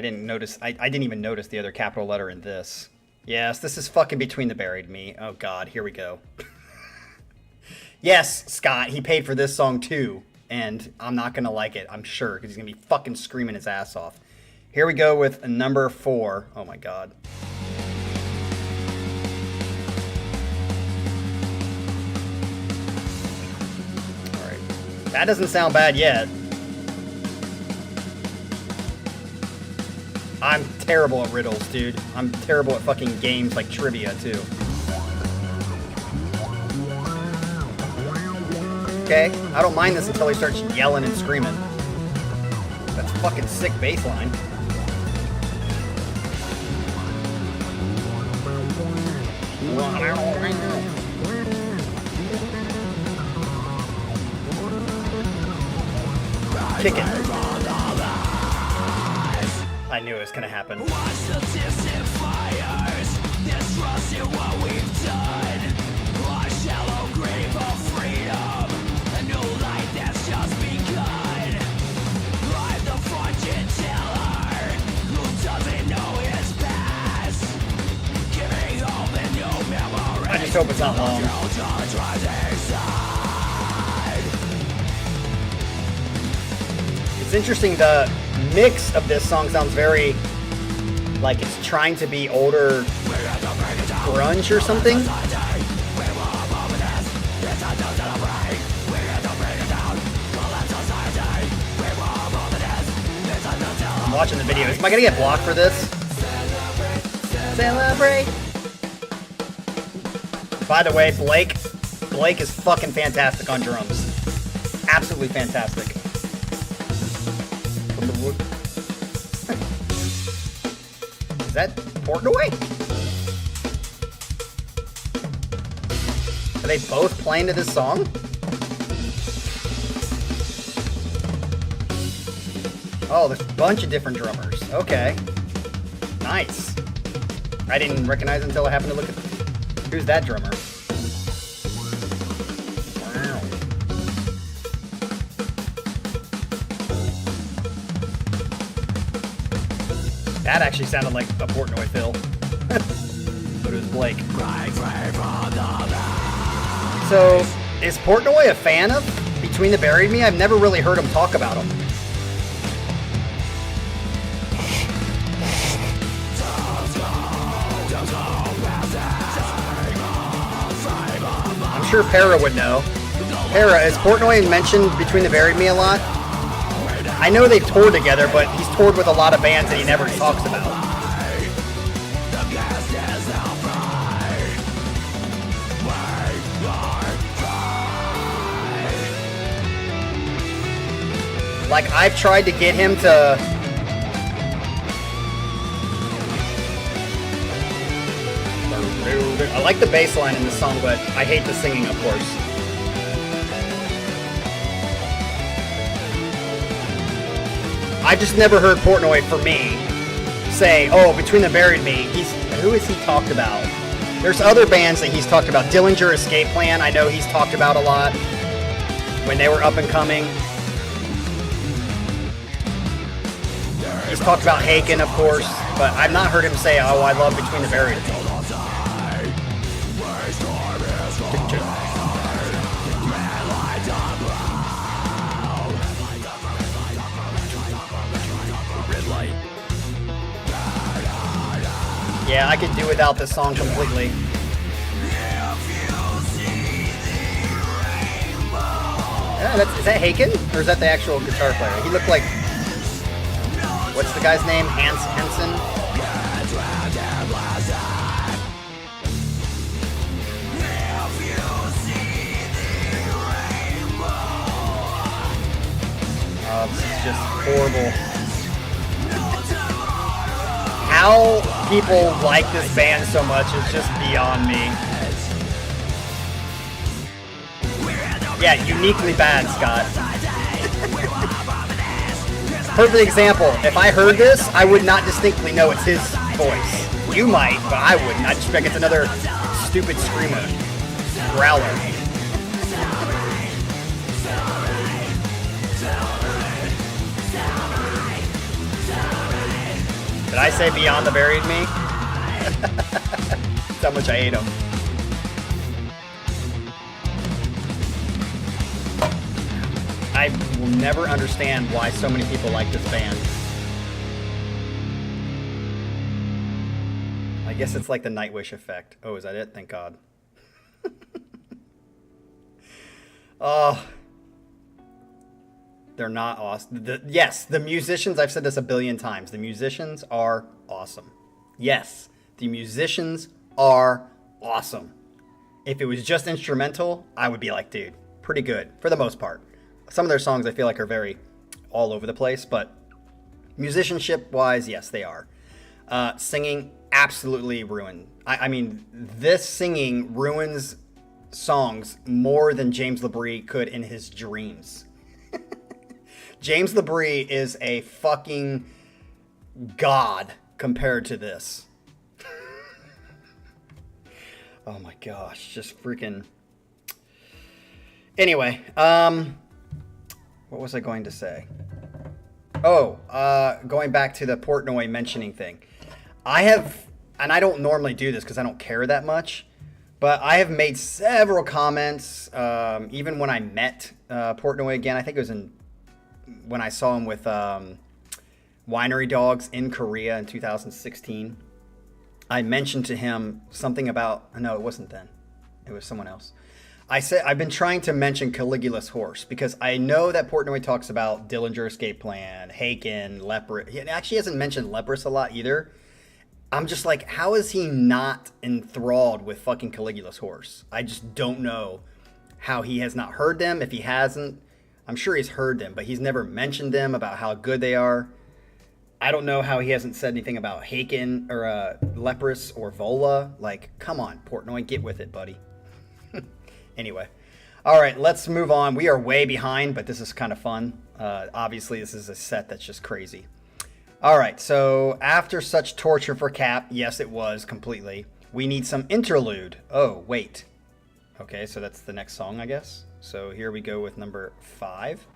didn't notice. I didn't even notice the other capital letter in this. Yes, this is fucking Between the Buried Me. Oh, God, here we go. Yes, Scott, he paid for this song too, and I'm not going to like it, I'm sure, because he's going to be fucking screaming his ass off. Here we go with number 4. Oh, my God. That doesn't sound bad yet. I'm terrible at riddles, dude. I'm terrible at fucking games like trivia, too. Okay, I don't mind this until he starts yelling and screaming. That's fucking sick bass line. Kick it. I knew it was gonna happen. I just hope it's not long. It's interesting, the mix of this song sounds very like it's trying to be older grunge or something. I'm watching the video. Am I gonna get blocked for this? Celebrate. By the way, Blake is fucking fantastic on drums. Absolutely fantastic. Is that Portnoy? Are they both playing to this song? Oh, there's a bunch of different drummers. Okay. Nice. I didn't recognize it until I happened to look at... Who's that drummer? Wow. That actually sounded like a Portnoy fill. But it was Blake. So, is Portnoy a fan of Between the Buried Me? I've never really heard him talk about him. I'm sure Para would know. Para, is Portnoy mentioned Between the Buried Me a lot? I know they've toured together, but he's toured with a lot of bands that he never talks about. Like, I've tried to get him to... I like the bass line in this song, but I hate the singing, of course. I just never heard Portnoy, for me, say, oh, Between the Buried Me, who has he talked about? There's other bands that he's talked about. Dillinger Escape Plan, I know he's talked about a lot when they were up and coming. He's talked about Haken, of course, but I've not heard him say, oh, I love Between the Buried Me. Yeah, I could do without this song completely. Yeah, is that Haken? Or is that the actual guitar player? He looked like... What's the guy's name? Hansen? Oh, this is just horrible. How people like this band so much is just beyond me. Yeah, uniquely bad, Scott. Perfect example. If I heard this, I would not distinctly know it's his voice. You might, but I wouldn't. I'd just be like, it's another stupid screamer. Growler. Did I say Beyond the Buried Me? That's how much I hate him. I will never understand why so many people like this band. I guess it's like the Nightwish effect. Oh, is that it? Thank God. They're not awesome. Yes, the musicians, I've said this a billion times. The musicians are awesome. Yes, the musicians are awesome. If it was just instrumental, I would be like, dude, pretty good for the most part. Some of their songs I feel like are very all over the place, but musicianship-wise, yes, they are. Singing, absolutely ruined. I mean, this singing ruins songs more than James LaBrie could in his dreams. James LaBrie is a fucking god compared to this. Oh my gosh, just freaking... Anyway, what was I going to say? Oh, going back to the Portnoy mentioning thing. I have, and I don't normally do this because I don't care that much, but I have made several comments, even when I met Portnoy again. I think it was when I saw him with Winery Dogs in Korea in 2016. I mentioned to him something about, no, it wasn't then. It was someone else. I said, I've been trying to mention Caligula's horse because I know that Portnoy talks about Dillinger Escape Plan, Haken, Leprous. He actually hasn't mentioned Leprous a lot either. I'm just like, how is he not enthralled with fucking Caligula's horse? I just don't know how he has not heard them. If he hasn't, I'm sure he's heard them, but he's never mentioned them about how good they are. I don't know how he hasn't said anything about Haken or Leprous or Vola. Like, come on, Portnoy, get with it, buddy. Anyway, all right, let's move on. We are way behind, but this is kind of fun. Obviously, this is a set that's just crazy. All right, so after such torture for Cap, yes, it was completely. We need some interlude. Oh, wait. Okay, so that's the next song, I guess. So here we go with number 5.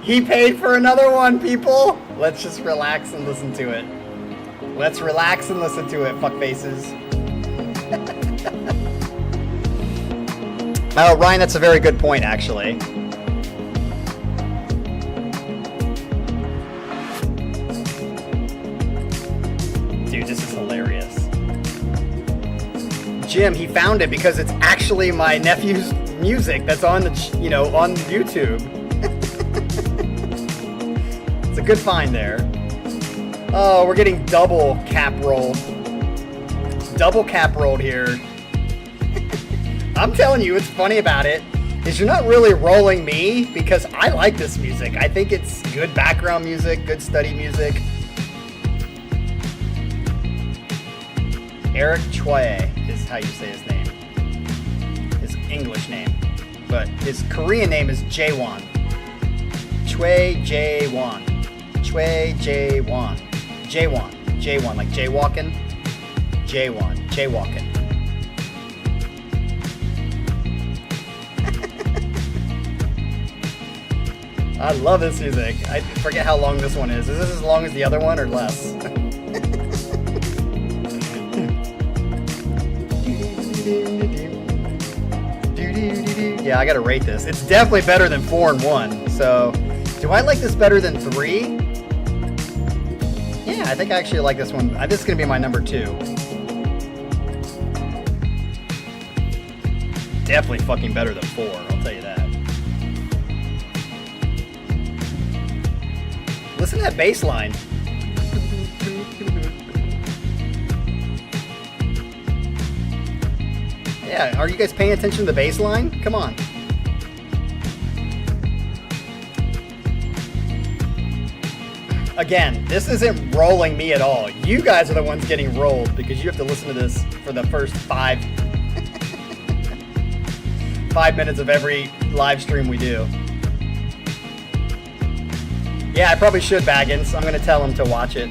He paid for another one, people. Let's just relax and listen to it. Let's relax and listen to it, fuckfaces. Oh, Ryan, that's a very good point, actually. Dude, this is hilarious. Jim, he found it because it's actually my nephew's music that's on the, on YouTube. It's a good find there. Oh, we're getting double cap rolled. Double cap rolled here. I'm telling you, what's funny about it is you're not really rolling me because I like this music. I think it's good background music, good study music. Eric Choi is how you say his name. His English name. But his Korean name is Jaewon. Choi Jaewon. Choi Jaewon. Jaewon, like jaywalking. Jaywalking. I love this music. I forget how long this one is. Is this as long as the other one or less? Yeah, I gotta rate this. It's definitely better than 4 and 1. So, do I like this better than 3? Yeah, I think I actually like this one. This is gonna be my number 2. Definitely fucking better than 4, I'll tell you that. Listen to that bass line. Yeah, are you guys paying attention to the bass line? Come on. Again, this isn't rolling me at all. You guys are the ones getting rolled because you have to listen to this for the first 5 minutes of every live stream we do. Yeah, I probably should, Baggins. I'm going to tell him to watch it.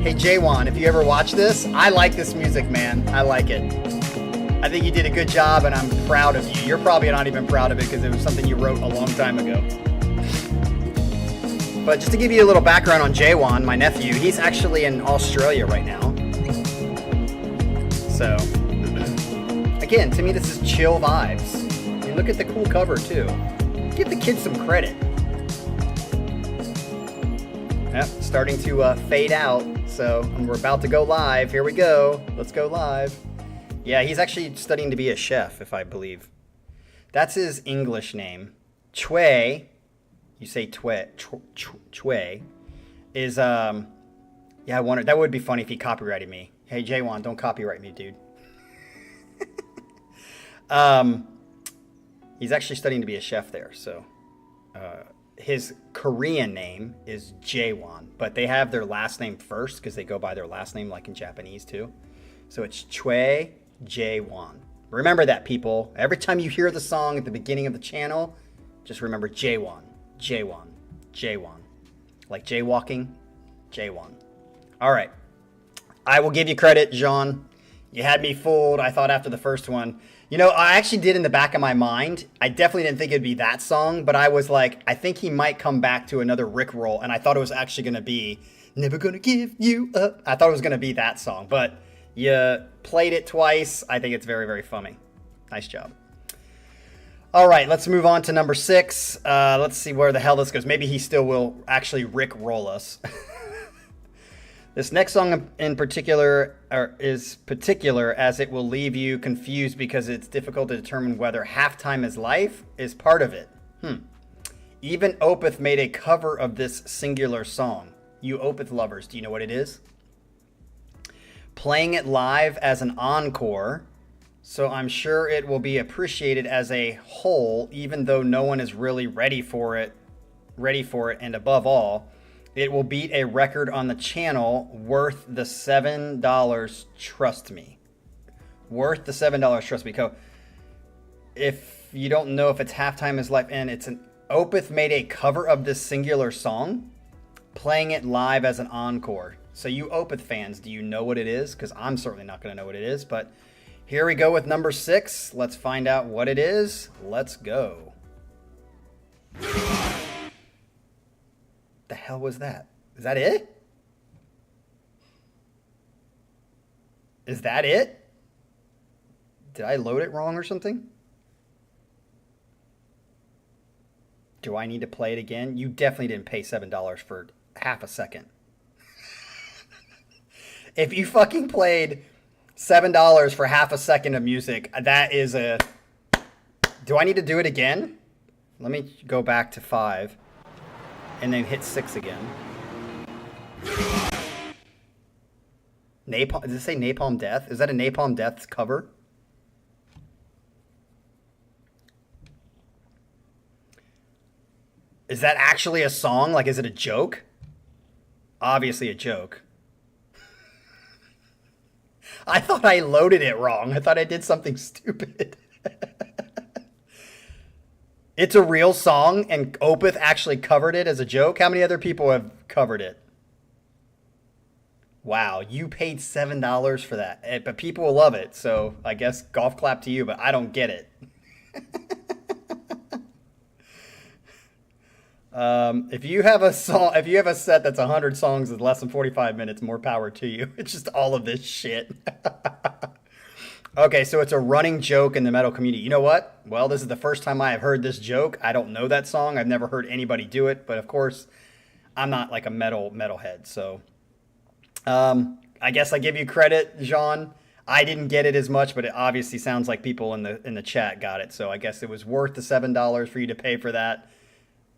Hey, Jaewon, if you ever watch this, I like this music, man. I like it. I think you did a good job, and I'm proud of you. You're probably not even proud of it because it was something you wrote a long time ago. But just to give you a little background on Jaewon, my nephew, he's actually in Australia right now. So, again, to me, this is chill vibes. And look at the cool cover, too. Give the kids some credit. Yep, starting to fade out. So we're about to go live. Here we go. Let's go live. Yeah, he's actually studying to be a chef, if I believe. That's his English name. Choi, you say Choi, is, yeah, I wonder, that would be funny if he copyrighted me. Hey, Jaewon, don't copyright me, dude. He's actually studying to be a chef there, so his Korean name is Jaewon, but they have their last name first because they go by their last name like in Japanese too. So it's Choi Jaewon. Remember that, people. Every time you hear the song at the beginning of the channel, just remember Jaewon, Jaewon, Jaewon. Like jaywalking, Jaewon. All right. I will give you credit, Jean. You had me fooled. I thought after the first one. You know, I actually did in the back of my mind. I definitely didn't think it'd be that song, but I was like, I think he might come back to another Rickroll, and I thought it was actually going to be Never Gonna Give You Up. I thought it was going to be that song, but you played it twice. I think it's very, very funny. Nice job. All right, let's move on to number 6. Let's see where the hell this goes. Maybe he still will actually Rickroll us. This next song in particular is particular as it will leave you confused because it's difficult to determine whether Halftime is Life is part of it. Even Opeth made a cover of this singular song. You Opeth lovers, do you know what it is? Playing it live as an encore, so I'm sure it will be appreciated as a whole, even though no one is really ready for it, and above all, it will beat a record on the channel worth the $7, trust me. Worth the $7, trust me. If you don't know if it's Halftime is Life, and it's an Opeth made a cover of this singular song, playing it live as an encore. So you Opeth fans, do you know what it is? Because I'm certainly not going to know what it is, but here we go with number 6. Let's find out what it is. Let's go. The hell was that? Is that it? Is that it? Did I load it wrong or something? Do I need to play it again? You definitely didn't pay $7 for half a second. If you fucking played $7 for half a second of music, that is a... Do I need to do it again? Let me go back to 5. And then hit 6 again. Napalm, does it say Napalm Death? Is that a Napalm Death cover? Is that actually a song? Like, is it a joke? Obviously a joke. I thought I loaded it wrong. I thought I did something stupid. It's a real song, and Opeth actually covered it as a joke. How many other people have covered it? Wow, you paid $7 for that. But people will love it, so I guess golf clap to you, but I don't get it. If you have a set that's 100 songs with less than 45 minutes, more power to you. It's just all of this shit. Okay, so it's a running joke in the metal community. You know what? Well, this is the first time I have heard this joke. I don't know that song. I've never heard anybody do it, but of course, I'm not like a metalhead. So, I guess I give you credit, Jean. I didn't get it as much, but it obviously sounds like people in the chat got it. So I guess it was worth the $7 for you to pay for that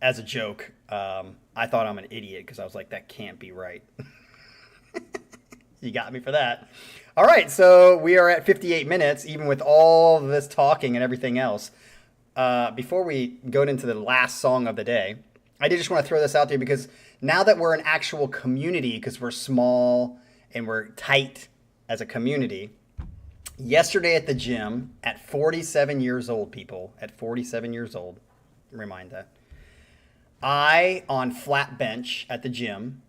as a joke. I thought I'm an idiot because I was like, that can't be right. You got me for that. All right, so we are at 58 minutes, even with all this talking and everything else. Before we go into the last song of the day, I did just want to throw this out there because now that we're an actual community, because we're small and we're tight as a community, yesterday at the gym, at 47 years old, people, at 47 years old, remind that, I, on flat bench at the gym,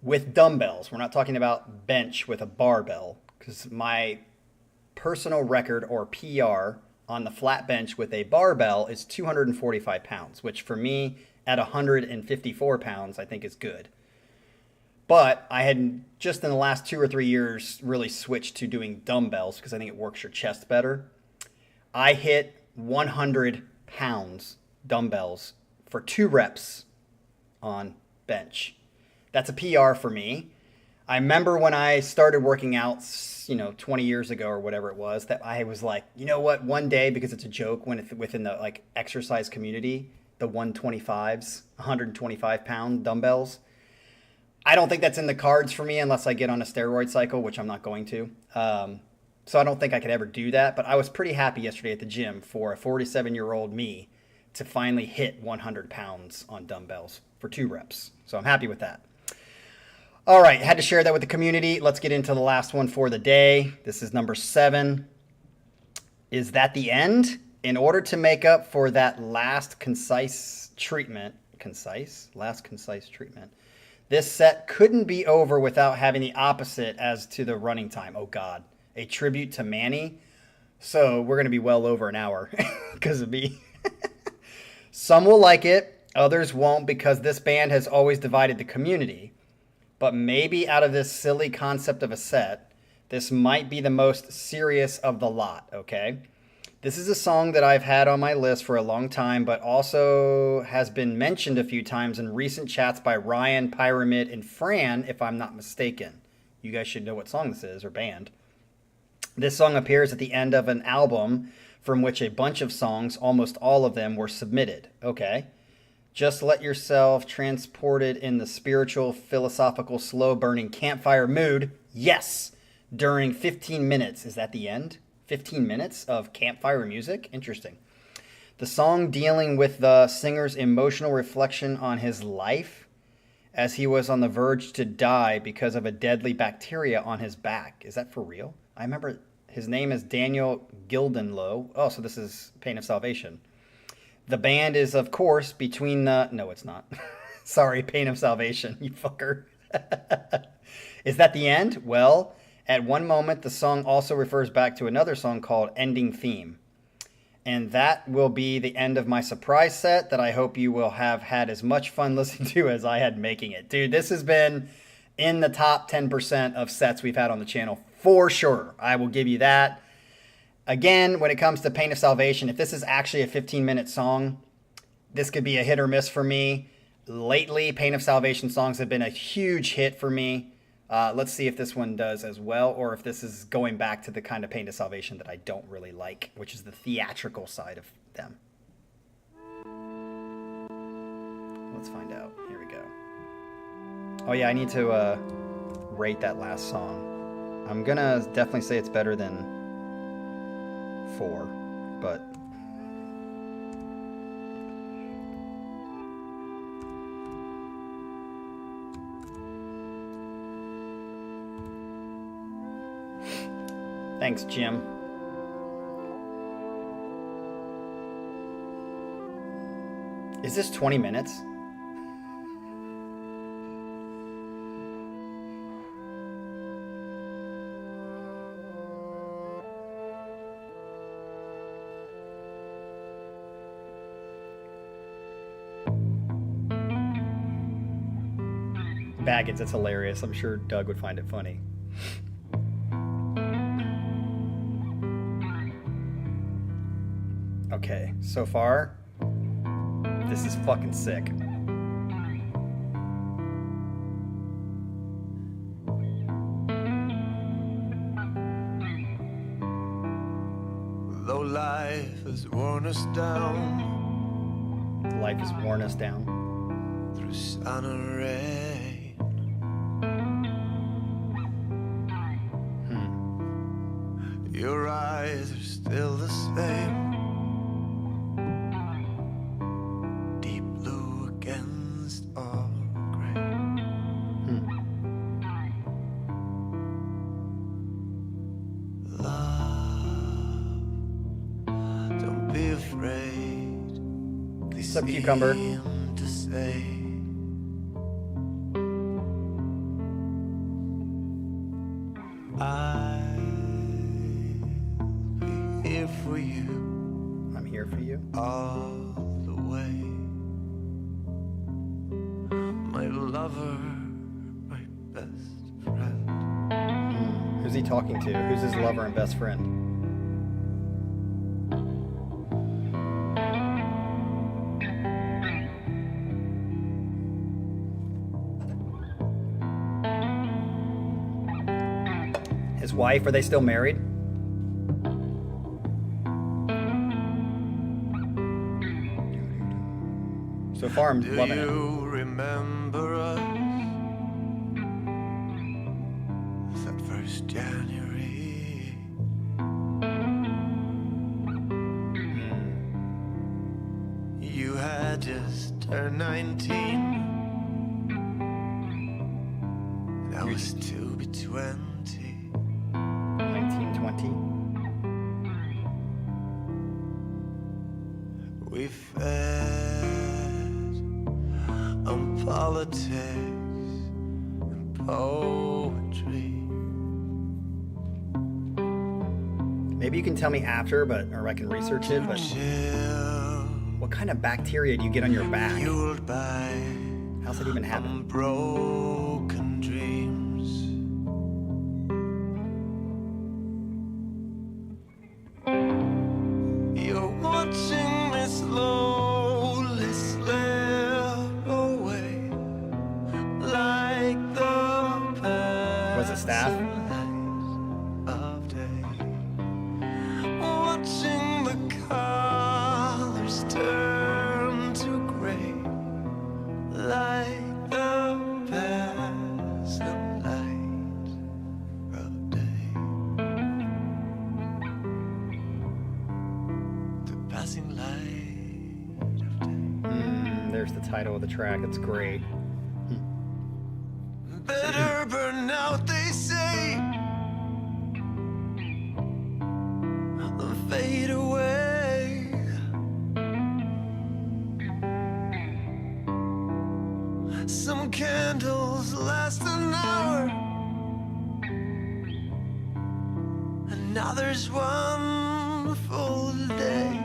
with dumbbells. We're not talking about bench with a barbell, because my personal record or PR on the flat bench with a barbell is 245 pounds, which for me at 154 pounds, I think is good. But I had just in the last 2 or 3 years really switched to doing dumbbells because I think it works your chest better. I hit 100 pounds dumbbells for 2 reps on bench. That's a PR for me. I remember when I started working out, 20 years ago or whatever it was, that I was like, you know what, one day, because it's a joke within the like exercise community, the 125s, 125-pound dumbbells. I don't think that's in the cards for me unless I get on a steroid cycle, which I'm not going to. So I don't think I could ever do that. But I was pretty happy yesterday at the gym for a 47-year-old me to finally hit 100 pounds on dumbbells for 2 reps. So I'm happy with that. All right, had to share that with the community. Let's get into the last one for the day. This is number 7. Is that the end? In order to make up for that last concise treatment, this set couldn't be over without having the opposite as to the running time. Oh God, a tribute to Manny. So we're going to be well over an hour because of me. Some will like it, others won't, because this band has always divided the community. But maybe out of this silly concept of a set, this might be the most serious of the lot, okay? This is a song that I've had on my list for a long time, but also has been mentioned a few times in recent chats by Ryan, Pyramid, and Fran, if I'm not mistaken. You guys should know what song this is, or band. This song appears at the end of an album from which a bunch of songs, almost all of them, were submitted. Okay. Just let yourself transported in the spiritual, philosophical, slow-burning campfire mood. Yes! During 15 minutes. Is that the end? 15 minutes of campfire music? Interesting. The song dealing with the singer's emotional reflection on his life as he was on the verge to die because of a deadly bacteria on his back. Is that for real? I remember his name is Daniel Gildenlow. Oh, so this is Pain of Salvation. The band is, of course, between the... No, it's not. Sorry, Pain of Salvation, you fucker. Is that the end? Well, at one moment, the song also refers back to another song called Ending Theme. And that will be the end of my surprise set that I hope you will have had as much fun listening to as I had making it. Dude, this has been in the top 10% of sets we've had on the channel for sure. I will give you that. Again, when it comes to Pain of Salvation, if this is actually a 15-minute song, this could be a hit or miss for me. Lately, Pain of Salvation songs have been a huge hit for me. Let's see if this one does as well, or if this is going back to the kind of Pain of Salvation that I don't really like, which is the theatrical side of them. Let's find out. Here we go. Oh yeah, I need to rate that last song. I'm gonna definitely say it's better than 4, but thanks, Jim. Is this 20 minutes? Baggins, that's hilarious. I'm sure Doug would find it funny. Okay, so far, this is fucking sick. Though life has worn us down, Life has worn us down. through sun and rain. Your eyes are still the same, deep blue against all gray. Love, don't be afraid. What's up, Cucumber? To say. For you, I'm here for you. all the way, my lover, my best friend. Who's he talking to? Who's his lover and best friend? His wife, are they still married? So far, I'm loving Do it. you remember us? That first January. You had just turned 19. And I was to be 20. 1920. We fed on politics and poetry. Maybe you can tell me after, or I can research it, but Chill, what kind of bacteria do you get on your back? fueled by How's it even happen? unbroken dreams. You're watching me slowly slip away like the Was it staff? of day. Watching the colors turn to gray like the passing light of day. The passing light of day. There's the title of the track. It's great. Better burn out, they say, than fade away. Some candles last an hour, and others one full day.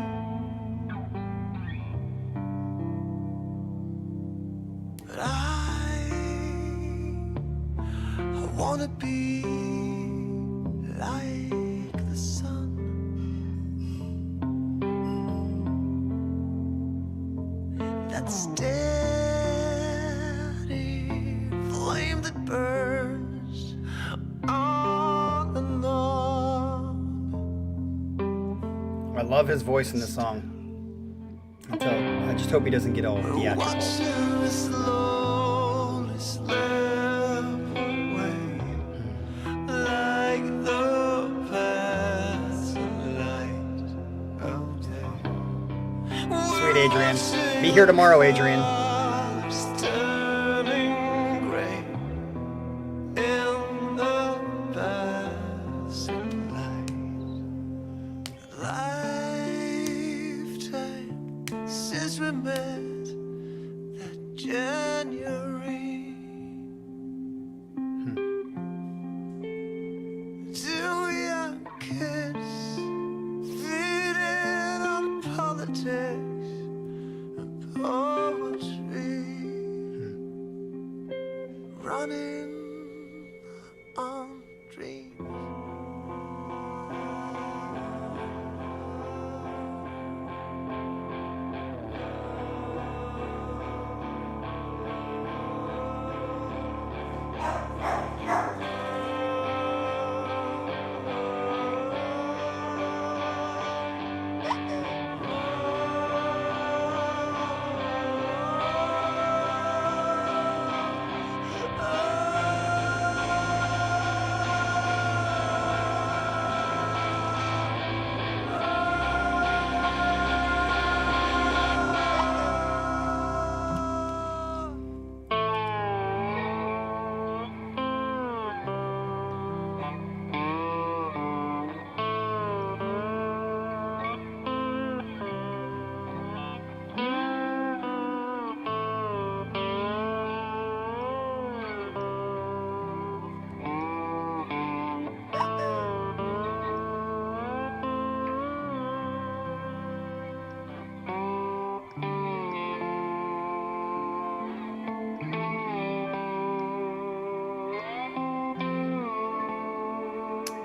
But I wanna be like the sun, that steady flame that burns on and on. I love his voice in this song. I just hope he doesn't get all theatrical. Watching me slowly slip away like the passing light of day. Sweet Adrian. Be here tomorrow, Adrian. Stars turning gray in the passing light. Lifetime since we met that January. Two young kids feeding on politics and poetry, running on dreams.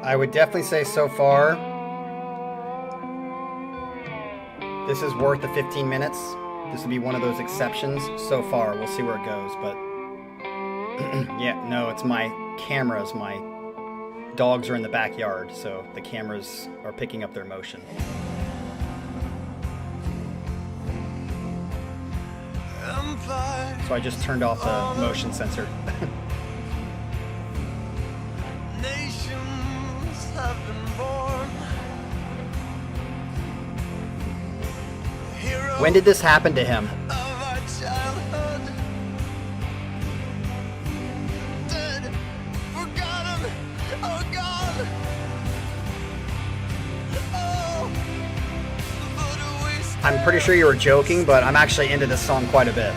I would definitely say so far, this is worth the 15 minutes. This would be one of those exceptions so far. We'll see where it goes, but yeah, no, it's my camera's my dogs are in the backyard, so the cameras are picking up their motion. So I just turned off the motion sensor. Nations have been born. Heroes When did this happen to him? of our childhood. Dead, forgotten, oh God. Oh, but we stand. I'm pretty sure you were joking, but I'm actually into this song quite a bit.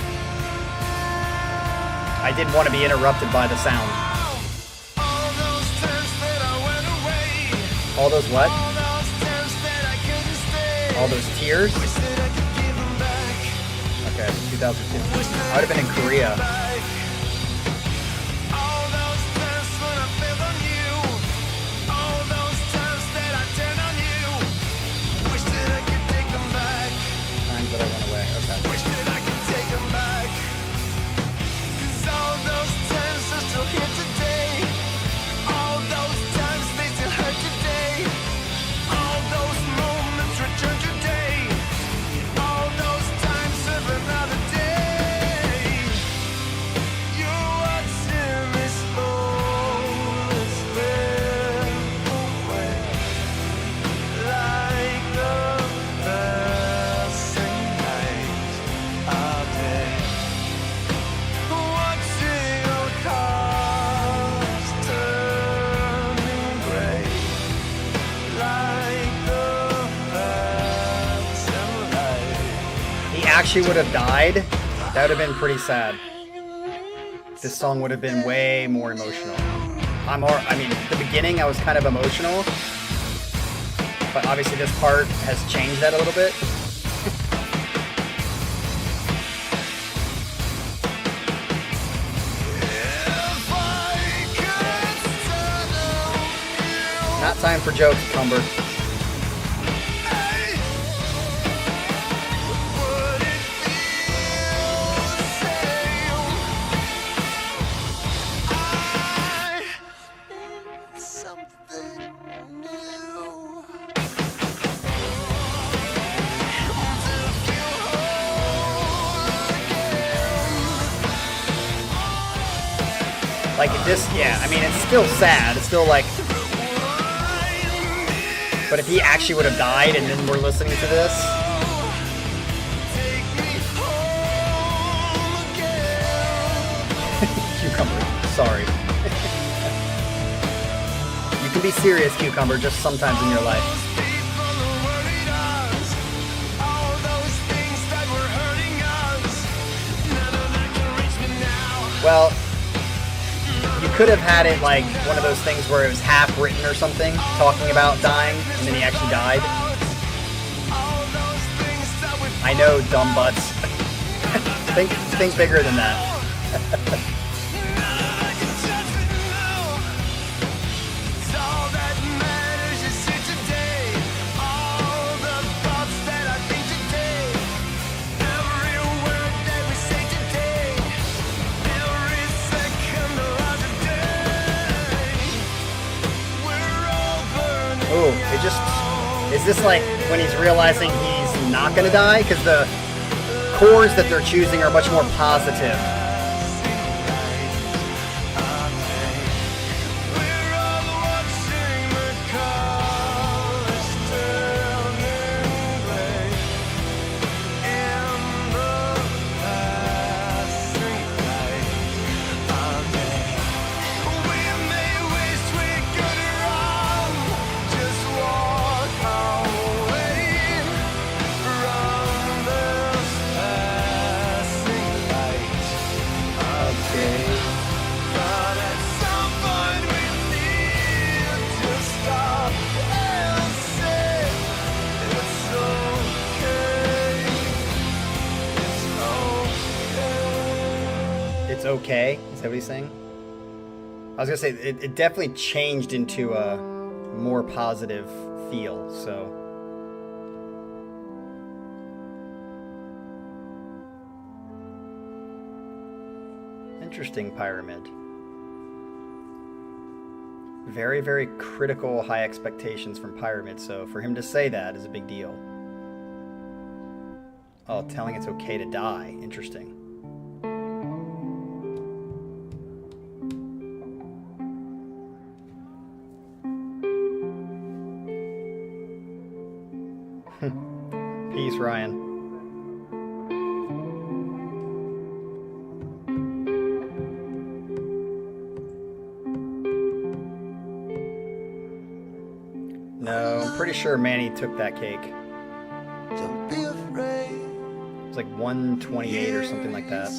I didn't want to be interrupted by the sound. All those times that I went away. All those what? All those times that I couldn't stay. All those tears? Wish that I could give them back. Okay, 2002. Wish that I would have been in could give Korea. them back. All those times when I failed on you. All those times that I turned on you. Wish that I could take them back. Times that I went away. Okay. Wish that I could take them back. 'Cause all those times are still here today. All those times they still hurt today. All those moments return today. All those times serve another day. You're watching me slowly slip away. Like the passing light of day. Watching your cars turning gray. Like the passing light. He actually would have died. That would have been pretty sad. This song would have been way more emotional. I mean, at the beginning I was kind of emotional, but obviously this part has changed that a little bit. If I could stand on you. Not time for jokes, Cumber. Would it feel the same? I need something new to feel whole again. Like this, yeah, I mean, it's still sad. It's still like, but if he actually would have died and then we're listening to this, Take me home again. Cucumber, sorry. You can be serious, Cucumber, just sometimes in your life. People who worried us, all those things that were hurting us, none of that can reach me now. Well, you could have had it like one of those things where it was half written or something, talking about dying, and then he actually died. All those things that we I know, dumb butts. think bigger than that. none that can touch me now. It's all that matters is here today. All the thoughts that I think today, every word that we say today, every second of the day. We're all burning. Ooh, it just, is this like when he's realizing he's not gonna die? Because the chords that they're choosing are much more positive. We're all watching the colors turning gray in the passing light of day. We may wish we could run, just walk away from this passing light of day. But at some point we need to stop and say it's okay. It's okay, is that what he's saying? I was gonna say, it definitely changed into a more positive feel, so. Interesting, Pyramid. Very, very critical, high expectations from Pyramid, so for him to say that is a big deal. Oh, telling it's okay to die. Interesting. Peace, Ryan. No, I'm pretty sure Manny took that cake. Don't be afraid. It was like 128 or something like that.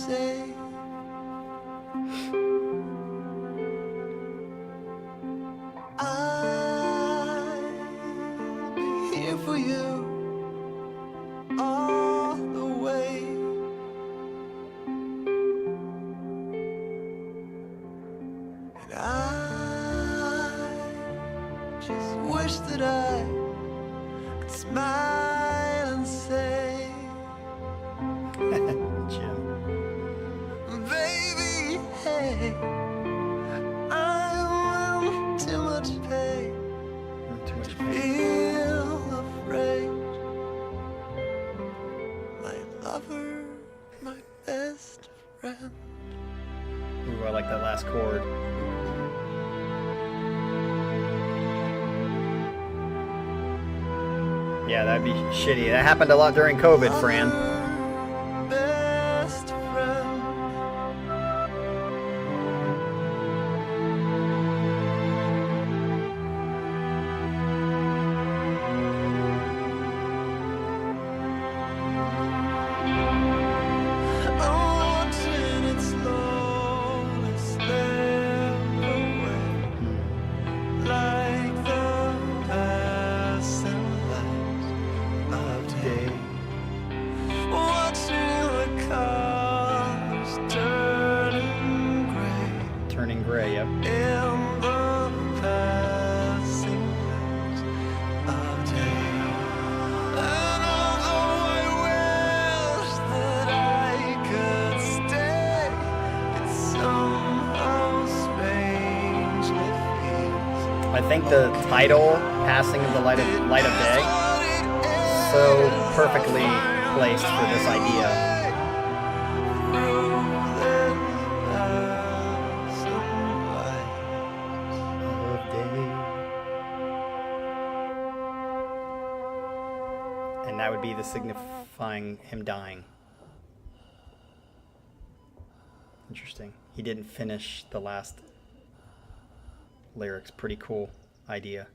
I'll be here for you all the way. And I just wish that I could smile and say, Jim. baby, hey, I'm in too much pain. Too much pain. Feel afraid. My lover, my best friend. Ooh, I like that last chord. Yeah, that'd be shitty. That happened a lot during COVID, Fran. Best friend. Watching it slowly slip away, like the passing light of day. Watching the cars turning gray Turning gray, yep. in the passing light of day. And although I wish that I could stay, it somehow strangely feels I think the title, Passing of the Light of Day, so perfectly placed for this idea. And that would be the signifying him dying. Interesting. He didn't finish the last lyrics. Pretty cool idea.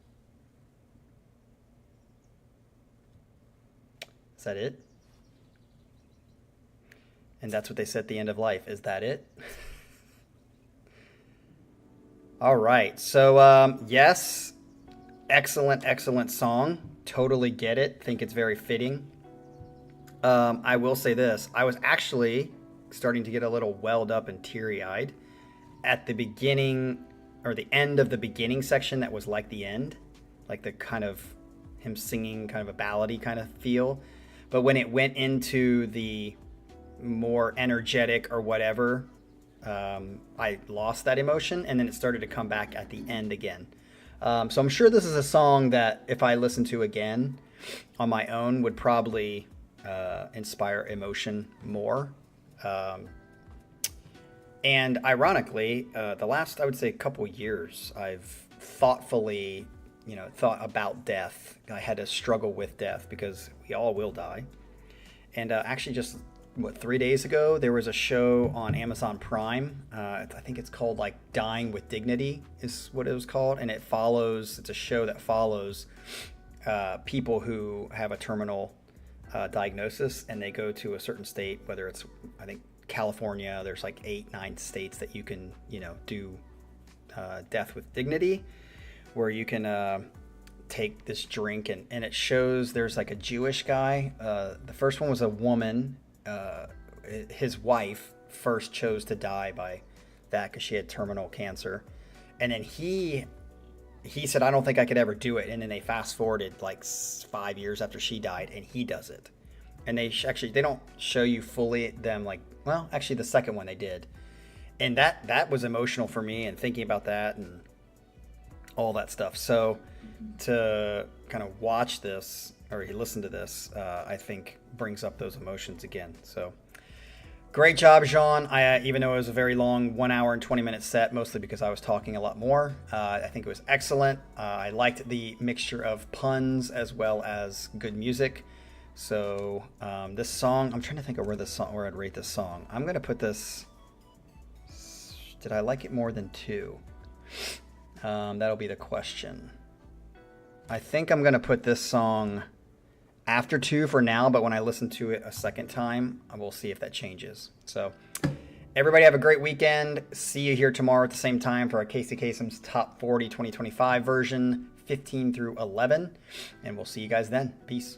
Is that it? And that's what they said at the end of life. Is that it? All right. So, yes, excellent song. Totally get it. Think it's very fitting. I will say this. I was actually starting to get a little welled up and teary-eyed at the beginning, or the end of the beginning section that was like the end. Like the kind of him singing kind of a ballady kind of feel. But when it went into the more energetic or whatever, I lost that emotion, and then it started to come back at the end again. So I'm sure this is a song that if I listen to again on my own would probably inspire emotion more. And ironically, the last, I would say, couple years, I've thoughtfully, thought about death. I had to struggle with death because we all will die. And actually just, 3 days ago, there was a show on Amazon Prime. I think it's called like Dying with Dignity is what it was called. And it's a show that follows people who have a terminal diagnosis, and they go to a certain state, whether it's, I think, California. There's like 8-9 states that you can, do death with dignity, where you can take this drink, and it shows there's like a Jewish guy. The first one was a woman. His wife first chose to die by that because she had terminal cancer, and then he said, I don't think I could ever do it. And then they fast forwarded like 5 years after she died, and he does it. And they don't show you fully them, like, well, actually the second one they did. And that was emotional for me, and thinking about that. And all that stuff. So to kind of watch this or listen to this, I think brings up those emotions again. So great job, Jean. Even though it was a very long 1 hour and 20-minute set, mostly because I was talking a lot more, I think it was excellent. I liked the mixture of puns as well as good music. So this song, I'm trying to think of where I'd rate this song. I'm going to put this, did I like it more than 2? That'll be the question. I think I'm going to put this song after 2 for now, but when I listen to it a second time, I will see if that changes. So everybody have a great weekend. See you here tomorrow at the same time for our Casey Kasem's Top 40 2025 version, 15 through 11. And we'll see you guys then. Peace.